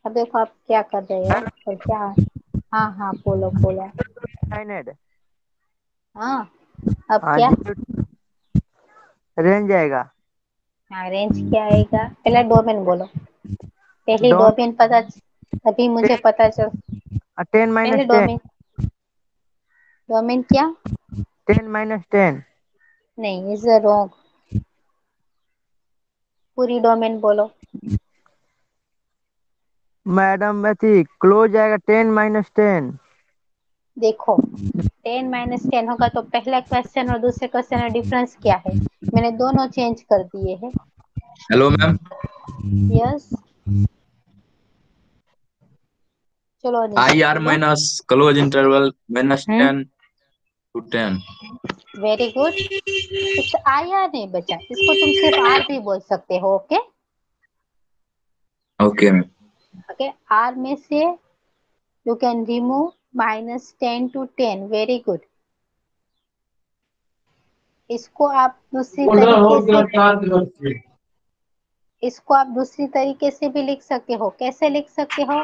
अब देखो आप क्या कर रहे हो और क्या. हाँ हाँ, बोलो बोलो. फाइनाइट। हाँ, अब हाँ क्या. जी, रेंज आएगा। हाँ, रेंज क्या आएगा. पहले डोमेन बोलो. पहले डोम डोमेन पता, अभी मुझे पता चल. 10 पहले माइनस 10। डोमेन, डोमेन क्या. 10 माइनस 10। नहीं, इज रॉन्ग. पूरी डोमेन बोलो. मैडम थी क्लोज आएगा 10 माइनस 10। देखो 10 - 10 होगा तो पहला क्वेश्चन और दूसरे क्वेश्चन में डिफरेंस क्या है. मैंने दोनों चेंज कर दिए हैं. Hello ma'am. यस, चलो आई अनिश आर बोलो. Minus close interval minus 10 to 10। Very good. It's I R नहीं बचा, इसको तुम सिर्फ आर भी बोल सकते हो. Okay okay ma'am. Okay, R में से you can remove -10 to 10. Very good. इसको आप दूसरी तरीके से, इसको आप दूसरी तरीके से भी लिख सकते हो. कैसे लिख सकते हो.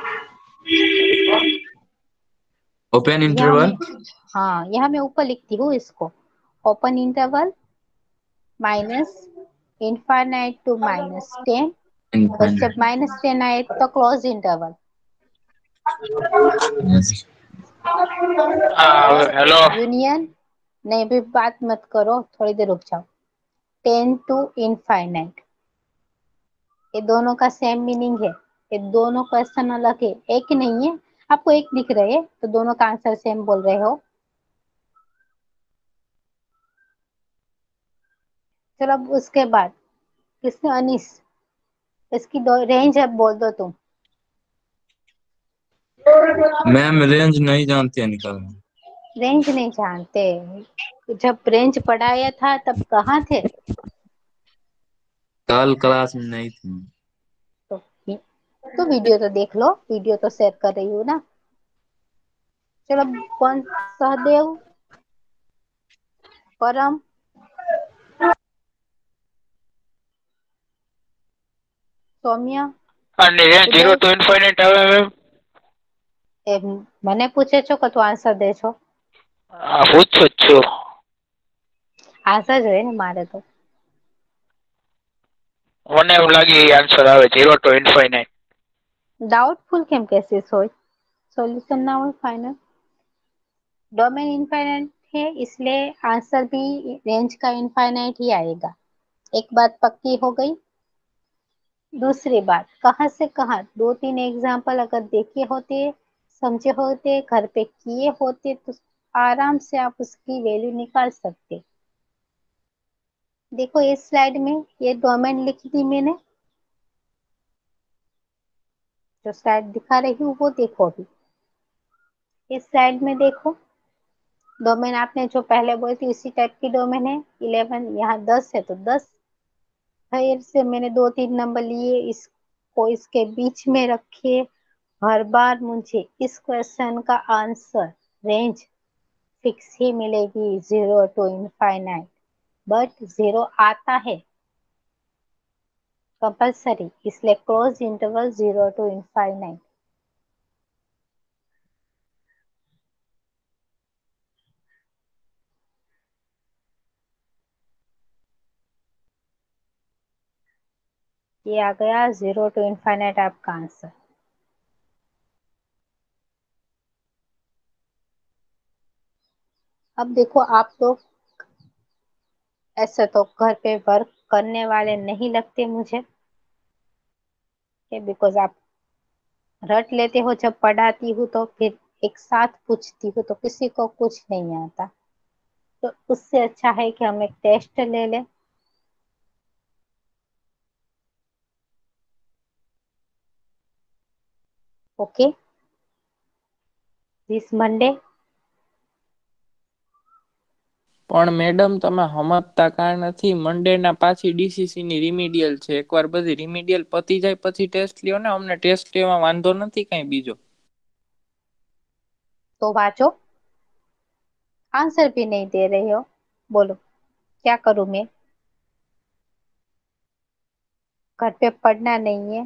ओपन यहाँ इंटरवल। मैं, हाँ यहाँ मैं ऊपर लिखती हूँ इसको. Open interval minus infinite to -10, और जब -10 आए तो क्लोज इंटरवल. હેલો. यूनियन. नहीं भी बात मत करो, थोड़ी देर रुक जाओ. 10 to इनफाइनाइट, ये दोनों का सेम मीनिंग है. ये दोनों क्वेश्चन अलग है, एक ही नहीं है. आपको एक दिख रहे है तो दोनों का आंसर सेम बोल रहे हो. चलो अब उसके बाद किसने, अनीस, इसकी रेंज अब बोल दो तुम. मैम रेंज नहीं जानते निकालना। रेंज नहीं जानते. जब रेंज पढ़ाया था तब कहाँ थे. कल क्लास में नहीं थी। तो वीडियो तो देख लो, वीडियो तो शेयर कर रही हूँ ना. चलो, कौन, सहदेव, परम, सौम्या, અને રેન્જ 0 ઉદય. to ઇન્ફાઇનાઇટ આવે મેમ. મને પૂછે છો કે તું આન્સર દે છો. પૂછું જ છું. આન્સર જોઈએ ને મારે તો. મને એવું લાગે એ આન્સર આવે 0 to ઇન્ફાઇનાઇટ. डाउटफुल કેમ કેસીસ હોય, सॉल्यूशन ना हो फाइनल. डोमेन इनफाइनाइट है इसलिए आंसर भी रेंज का इनफाइनाइट ही आएगा. एक बात पक्की हो गई. दूसरी बात, कहाँ से कहाँ 2-3 एग्जाम्पल अगर देखे होते, समझे होते, घर पे किए होते तो आराम से आप उसकी वैल्यू निकाल सकते. देखो इस स्लाइड में ये डोमेन लिखी थी मैंने, जो स्लाइड दिखा रही हूँ वो देखो अभी. इस स्लाइड में देखो, डोमेन आपने जो पहले बोली थी उसी टाइप की डोमेन है। 11 यहाँ 10 है तो 10, फिर से मैंने 2-3 नंबर लिए, इसको इसके बीच में रखे। हर बार मुझे इस क्वेश्चन का आंसर रेंज फिक्स ही मिलेगी 0 to इनफाइनाइट, बट 0 आता है कंपल्सरी, इसलिए क्लोज इंटरवल 0 to इनफाइनाइट। ये आ गया 0 to इनफाइनाइट आपका आंसर। अब देखो, आप लोग ऐसे तो घर पे वर्क करने वाले नहीं लगते मुझे, बिकॉज आप रट लेते हो। जब पढ़ाती हूँ तो फिर एक साथ पूछती हूँ तो किसी को कुछ नहीं आता, तो उससे अच्छा है कि हम एक टेस्ट ले लें। Okay, this Monday. પણ મેડમ તમે સમજતા કા નથી, મંડે ના પાછી ડીસીસી ની રિમિડિયલ છે, એકવાર બધી રિમિડિયલ પતી જાય પછી ટેસ્ટ લ્યો ને, અમને ટેસ્ટ લેવા વાંધો નથી કઈ બીજો। तो वाचो, आंसर भी नहीं दे रहे हो, बोलो क्या करूं मैं? घर पे पढ़ना नहीं है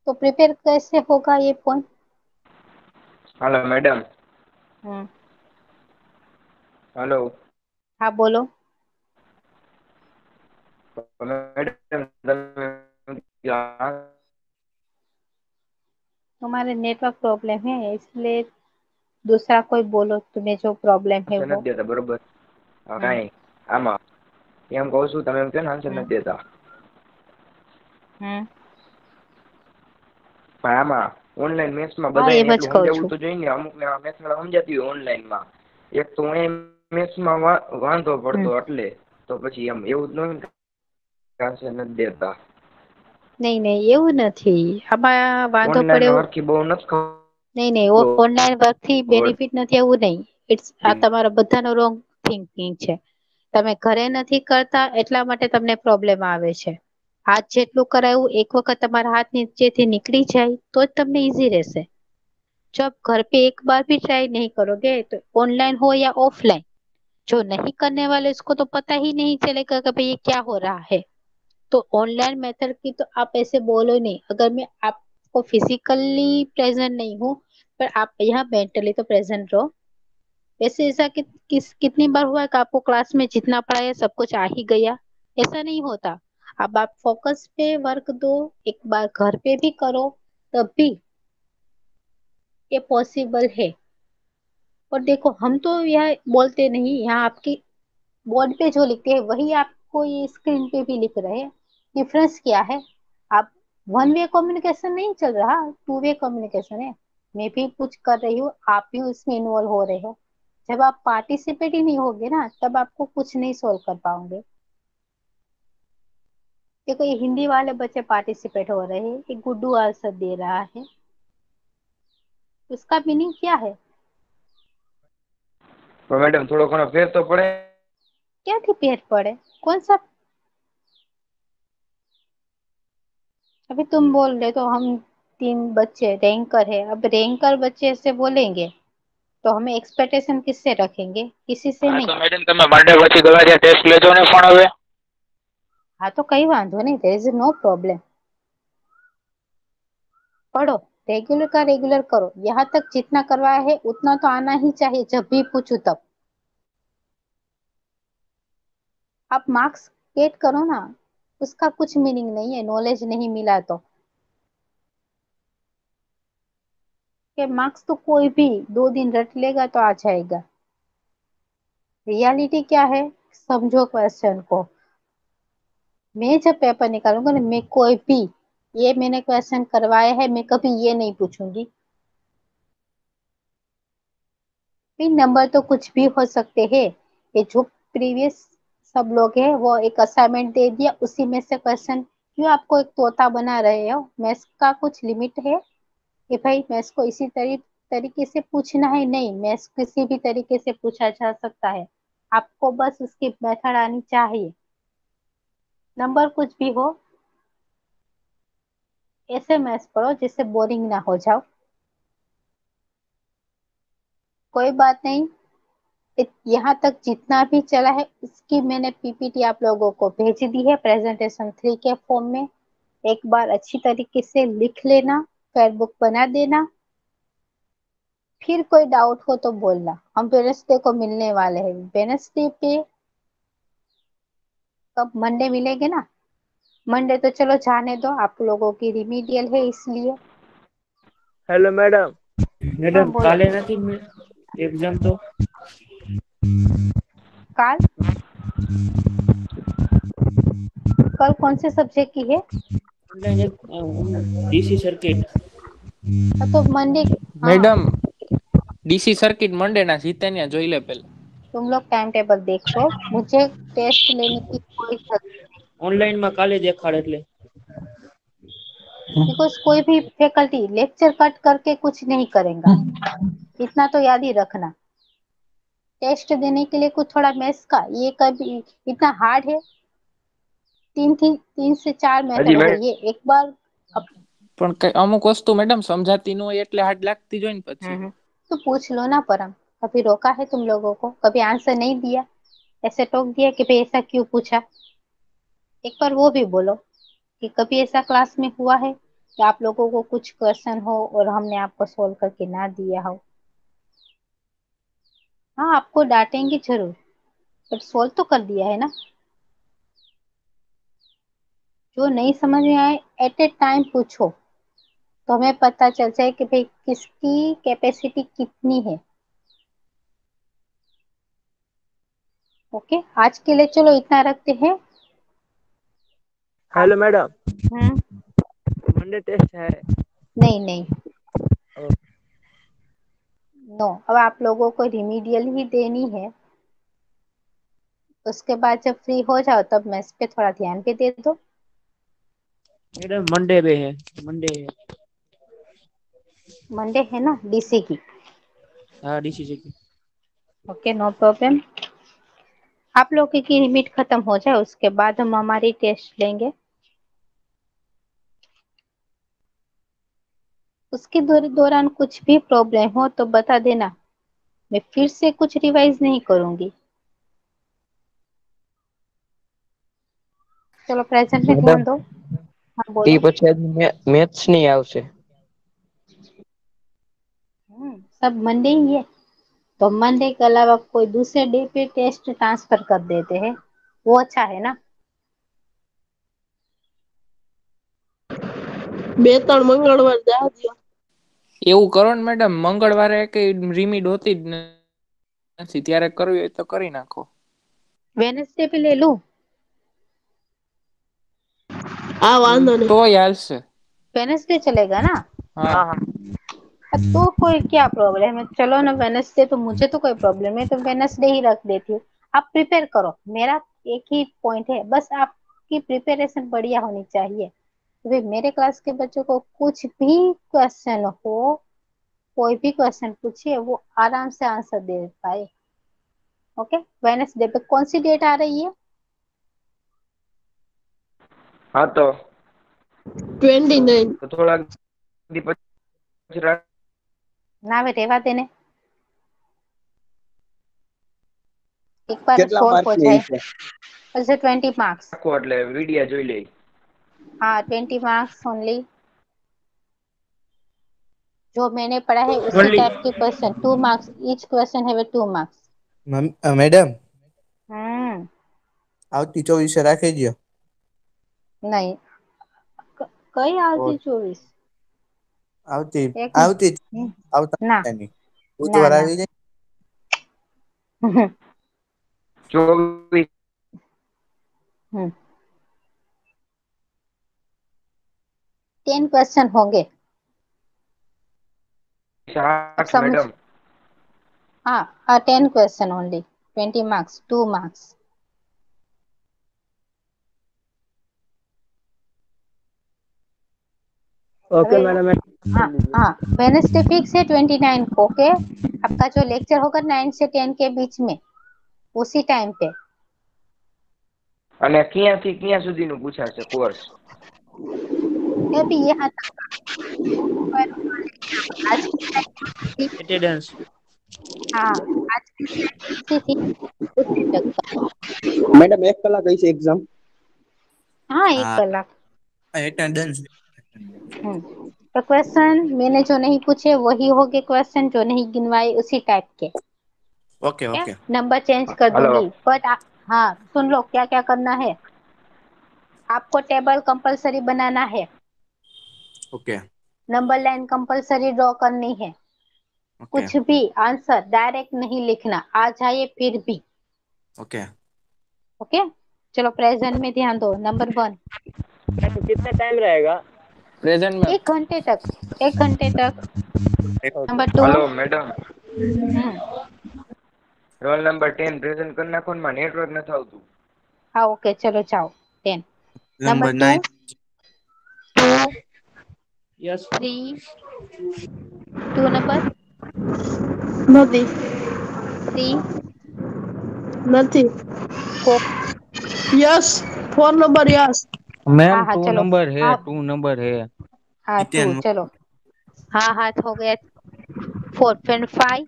तो प्रिपेयर कैसे होगा ये पॉइंट? Hello madam. हेलो। हाँ बोलो। मैडम तुम्हारे नेटवर्क प्रॉब्लम है, इसलिए दूसरा कोई बोलो तुम्हें जो प्रॉब्लम है वो। देता बरोबर कई आमा एम कहूं छू, તમે એમ કે આન્સર નથી દેતા। પણ આમાં ઓનલાઈન મેથ્સ માં हाँ, બધાને एम ज એટલું कहूं સમજાવવું છું। તો જોઈએ ને, અમુક ને મેથ્સ વાળા સમજાતી હોય ઓનલાઈન માં, એક તો હું મેથ્સ માં વાંધો પડતો એટલે તો પછી એમ એવું જ ન આન્સર નથી દેતા। नहीं नहीं, એવું નથી, આમાં વાંધો પડે ઓનલાઈન એવું હરખી બહુ નથી नहीं नहीं, ઓનલાઈન વર્ક થી બેનિફિટ નથી એવું નહીં। ઇટ્સ આ તમારો બધાનો રોંગ થિંકિંગ છે। તમે ઘરે નથી કરતા એટલા માટે તમને પ્રોબ્લેમ આવે છે। હાથ જેટલું કરાયું એક વખત તમારા हाथ નીચેથી નીકળી જાય તો જ તમને ઈઝી રહેશે। जो आप घर पे एक बार भी ट्राई नहीं करोगे तो ऑनलाइन हो या ऑफलाइन, जो नहीं करने वाले उसको तो पता ही नहीं चलेगा कि भाई ये क्या हो रहा है। तो ऑनलाइन मेथड की तो आप ऐसे बोलो नहीं। अगर मैं आपको फिजिकली प्रेजेंट नहीं हूँ पर आप यहाँ मेंटली तो प्रेजेंट रहो। वैसे ऐसा कितनी बार हुआ है कि आपको क्लास में जितना पढ़ाया सब कुछ आ ही गया? ऐसा नहीं होता। अब आप फोकस पे वर्क दो, एक बार घर पे भी करो तब भी ये पॉसिबल है। और देखो, हम तो यह बोलते नहीं, यहाँ आपकी बोर्ड पे जो लिखते हैं वही आपको ये स्क्रीन पे भी लिख रहे हैं। डिफरेंस क्या है? आप वन वे कम्युनिकेशन नहीं चल रहा, टू वे कम्युनिकेशन है। मैं भी कुछ कर रही हूँ, आप भी उसमें इन्वॉल्व हो रहे हो। जब आप पार्टिसिपेट ही नहीं होगे ना, तब आपको कुछ नहीं सोल्व कर पाओगे। देखो, ये हिंदी वाले बच्चे पार्टिसिपेट हो रहे हैं, ये गुड्डू आंसर दे रहा है, उसका मीनिंग क्या है? तो मैडम थोड़ा घणो फेर तो पड़े। क्या थी पेड़ पड़े? कौन सा? अभी तुम बोल रहे तो हम 3 बच्चे रैंकर है, अब रैंकर बच्चे से बोलेंगे तो हमें एक्सपेक्टेशन किससे रखेंगे? किसी से हाँ नहीं। तो मैडम તમે મંડે પછી ગવારિયા ટેસ્ટ લેજો ને પણ હવે। हाँ तो कई वांधो नहीं, देयर इज नो प्रॉब्लम। पढ़ो, रेगुलर का रेगुलर करो, यहाँ तक जितना करवाया है उतना तो आना ही चाहिए। जब भी पूछू तब आप मार्क्स गेट करो ना, उसका कुछ मीनिंग नहीं है नॉलेज नहीं मिला तो। के मार्क्स तो कोई भी 2 दिन रट लेगा तो आ जाएगा। रियलिटी क्या है, समझो क्वेश्चन को। मैं जब पेपर निकालूंगा ना, मैं कोई भी ये मैंने क्वेश्चन करवाया है मैं कभी ये नहीं पूछूंगी। नंबर तो कुछ भी हो सकते हैं। ये जो प्रीवियस सब लोग हैं वो एक असाइनमेंट दे दिया, उसी में से क्वेश्चन क्यों आपको एक तोता बना रहे हो? मैथ्स का कुछ लिमिट है? कि भाई मैथ्स को इसी तरीके से पूछना है, नहीं, मैथ्स किसी भी तरीके से पूछा जा सकता है। आपको बस उसकी मेथड आनी चाहिए। नंबर कुछ भी हो, ऐसे मैथ्स पढ़ो जिससे बोरिंग ना हो जाओ। कोई बात नहीं, यहाँ तक जितना भी चला है उसकी मैंने पीपीटी आप लोगों को भेज दी है प्रेजेंटेशन 3 के फॉर्म में। एक बार अच्छी तरीके से लिख लेना, फेयरबुक बना देना। फिर कोई डाउट हो तो बोलना। हम वेडनेसडे को मिलने वाले हैं। वेडनेसडे पे कब? मंडे मिलेंगे ना। मंडे तो चलो जाने दो, आप लोगों की रिमीडियल है इसलिए। Hello madam. हाँ मैडम बोलो। काले નથી एग्जाम तो काल कल कौन से सब्जेक्ट की है? ऑनलाइन डीसी सर्किट हाँ, तो मंडे। हाँ, मैडम डीसी सर्किट मंडे ना જીતેન્યા જોઈ લે પેલા तुम लोग टाइम टेबल देख लो, मुझे टेस्ट लेने की कोई जरूरत नहीं। ઓનલાઈન માં કાલે દેખાડ એટલે बिकॉज कोई भी फैकल्टी लेक्चर कट करके कुछ नहीं करेगा, इतना तो याद ही रखना। टेस्ट देने के लिए कुछ थोड़ा मैथ्स का ये कभी इतना हार्ड है। 3 से 4 હજી मेथड है ये एक बार। પણ અમુક વસ્તુ મેડમ સમજાતી ન હોય એટલે હાર્ડ લાગતી જ હોય ને પછી तो पूछ लो ना परम। कभी रोका है तुम लोगों को? कभी आंसर नहीं दिया? ऐसे टोक दिया कि भाई ऐसा क्यों पूछा? एक बार वो भी बोलो कि कभी ऐसा क्लास में हुआ है कि आप लोगों को कुछ क्वेश्चन हो और हमने आपको सोल्व करके ना दिया हो। हाँ, आपको डांटेंगे जरूर, बट सोल्व तो कर दिया है ना। जो नहीं समझ में आए एट ए टाइम पूछो, तो हमें पता चल जाए कि भाई किसकी कैपेसिटी कितनी है। ओके, आज के लिए चलो इतना रखते हैं। हेलो मैडम, हम्म। मंडे टेस्ट है? नहीं नहीं, नो, अब आप लोगों को रिमीडियल ही देनी है। उसके बाद जब फ्री हो जाओ तब मैथ्स पे थोड़ा ध्यान भी दे दो। मैडम मंडे पे है मंडे मंडे है ना डीसी की? हाँ DC circuit okay, no problem. आप लोगों की लिमिट खत्म हो जाए उसके बाद हम हमारी टेस्ट लेंगे। उसके दौरान कुछ भी प्रॉब्लम हो तो बता देना, मैं फिर से कुछ रिवाइज नहीं करूंगी। चलो प्रेजेंट में મેડમ ध्यान दो। हाँ એ बोलो। પછી મેથ્સ નહીં આવશે? सब मंडे ही है, तो मंडे के अलावा कोई दूसरे डे पे टेस्ट ट्रांसफर कर देते हैं, वो अच्छा है ना। 2-3 મંગળવાર જવા દ્યો. એવું કરો ને મેડમ મંગળવારે કઈ રિમીડ હોતી જ નથી ત્યારે કરવી હોય તો કરી નાખો वेनेसडे पे ले लूं? હા વાંધો નહીં. તો હાલશે वेनेसडे चलेगा ना? हाँ तो कोई क्या प्रॉब्लम है, चलो ना वेनेसडे, तो मुझे तो कोई प्रॉब्लम नहीं, तो वेनेसडे ही रख देती हूँ। आप प्रिपेयर करो, मेरा एक ही पॉइंट है, बस आपकी प्रिपरेशन बढ़िया होनी चाहिए। तो मेरे क्लास के बच्चों को कुछ भी क्वेश्चन हो, कोई भी क्वेश्चन पूछिए वो आराम से आंसर दे पाए। ओके, वेनेसडे पे कौन सी डेट आ रही है? હા તો 29. થોડા દી પછી ना वे रेवा देने, एक बार કેટલા सोल्व માર્ક हो ની जाए। છે? अच्छा 20 मार्क्स। રાખો એટલે વિડિયા જોઈ લઈ। हाँ 20 मार्क्स ओनली। जो मैंने पढ़ा है उसी ओनली टाइप के क्वेश्चन, 2 मार्क्स, ईच क्वेश्चन है 2 मार्क्स। મેડમ हम्म। આવતી 24 રાખી દો। नहीं, कई आवती 24? આવતી एक આવતી આવતા ना મહિનાની ना બુધવાર ना। આવી જાય। 24 10 क्वेश्चन होंगे। अब मार्क्स समझ। मैडम। हाँ 10 question only, 20 marks, 2 marks. Okay madam. हाँ हाँ, वेडनेसडे फिक्स है 29 को। ओके, आपका जो लेक्चर होगा 9 से 10 के बीच में, उसी टाइम पे। અને ક્યાંથી ક્યાં સુધીનું પૂછાશે કોર્સ? ये भी यहाँ तक आज की એટેન્ડન્સ हाँ, आज की सी थी उसी तक का। મેડમ 1 કલાક હશે છે એક્ઝામ? हाँ, 1 હા, कलाक। એટેન્ડન્સ। तो क्वेश्चन मैंने जो नहीं पूछे वही होंगे, क्वेश्चन जो नहीं गिनवाए उसी टाइप के। ઓકે क्या ઓકે नंबर चेंज कर હલો दूंगी, बट हाँ सुन लो क्या क्या करना है। आपको टेबल कंपलसरी बनाना है, okay number line compulsory draw करनी है। ઓકે कुछ भी आंसर डायरेक्ट नहीं लिखना, आ जाए फिर भी। ઓકે। ओके, चलो प्रेजेंट में ध्यान दो। नंबर 1, कितना टाइम रहेगा? પ્રેઝન્ટ में 1 घंटे तक, 1 घंटे तक। नंबर 2, હલો મેડમ, हम्म, રોલ નંબર 10 પ્રેઝન્ટ કરી નાખો ને, માં નેટવર્ક નથી આવતું। हाँ ओके, चलो जाओ 10। नंबर નંબર 2, 9 2, યસ 3, 2 नंबर નથી 3, નથી 4। યસ 4 નંબર યસ मैम हाँ हाँ 2 चलो, नंबर है, हाँ 2 नंबर है। हाँ 2, चलो हाँ हाँ हो गया। 4 फिर 5,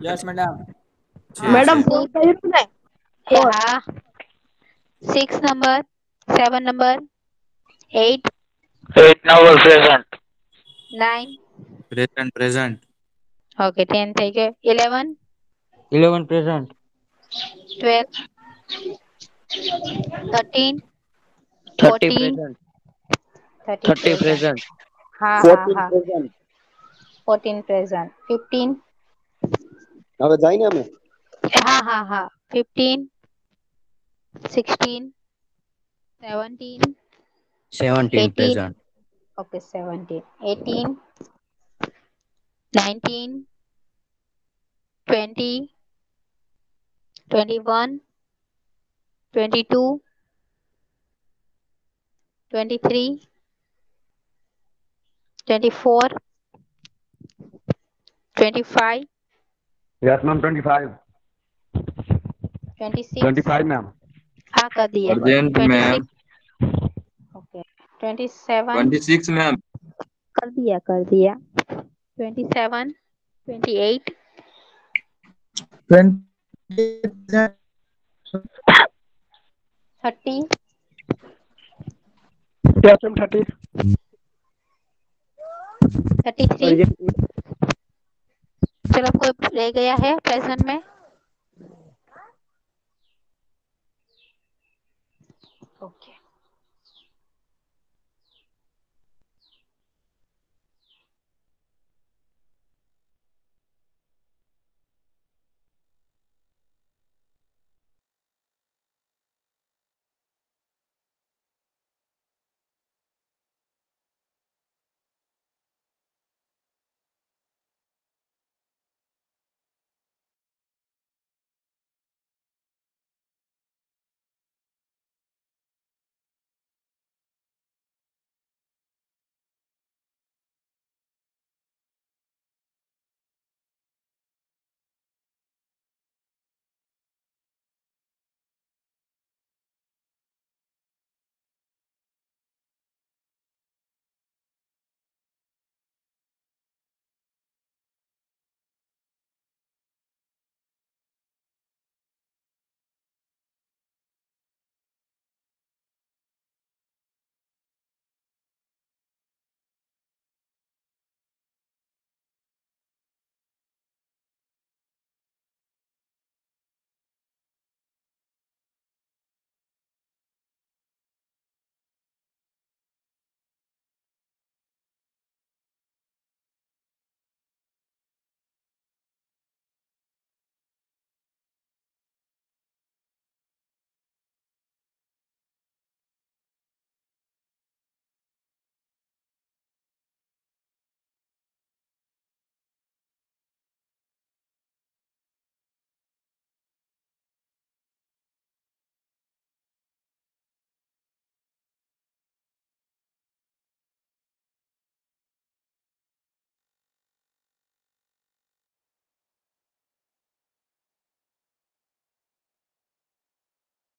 यस मैडम છે हाँ મેડમ છે 4 6, કહ્યું ને 4 हाँ 6 number, 7 number, 8, 8 number present 9, present present okay 10 થઈ ગયો। 11, 11 प्रेजेंट 12, 13, 30 14, प्रेजेंट 30 30 प्रेजेंट, प्रेजेंट हाँ हाँ 14 हाँ, પ્રેઝન્ટ। 14 प्रेजेंट, 15, હવે જાય ને અમે? हाँ हाँ हाँ, 15, 16, 17, 17 18, present okay 17, 18, 19, 20, 21, 22, 23, 24, 25, yes ma'am 25 26, ma'am. हाँ कर दिया। Urgent 26, ma'am. Okay 27, 26 ma'am. कर दिया 27, 28, 20 30, यस मैम 30 33। चलो कोई रह गया है प्रेजेंट में? ओके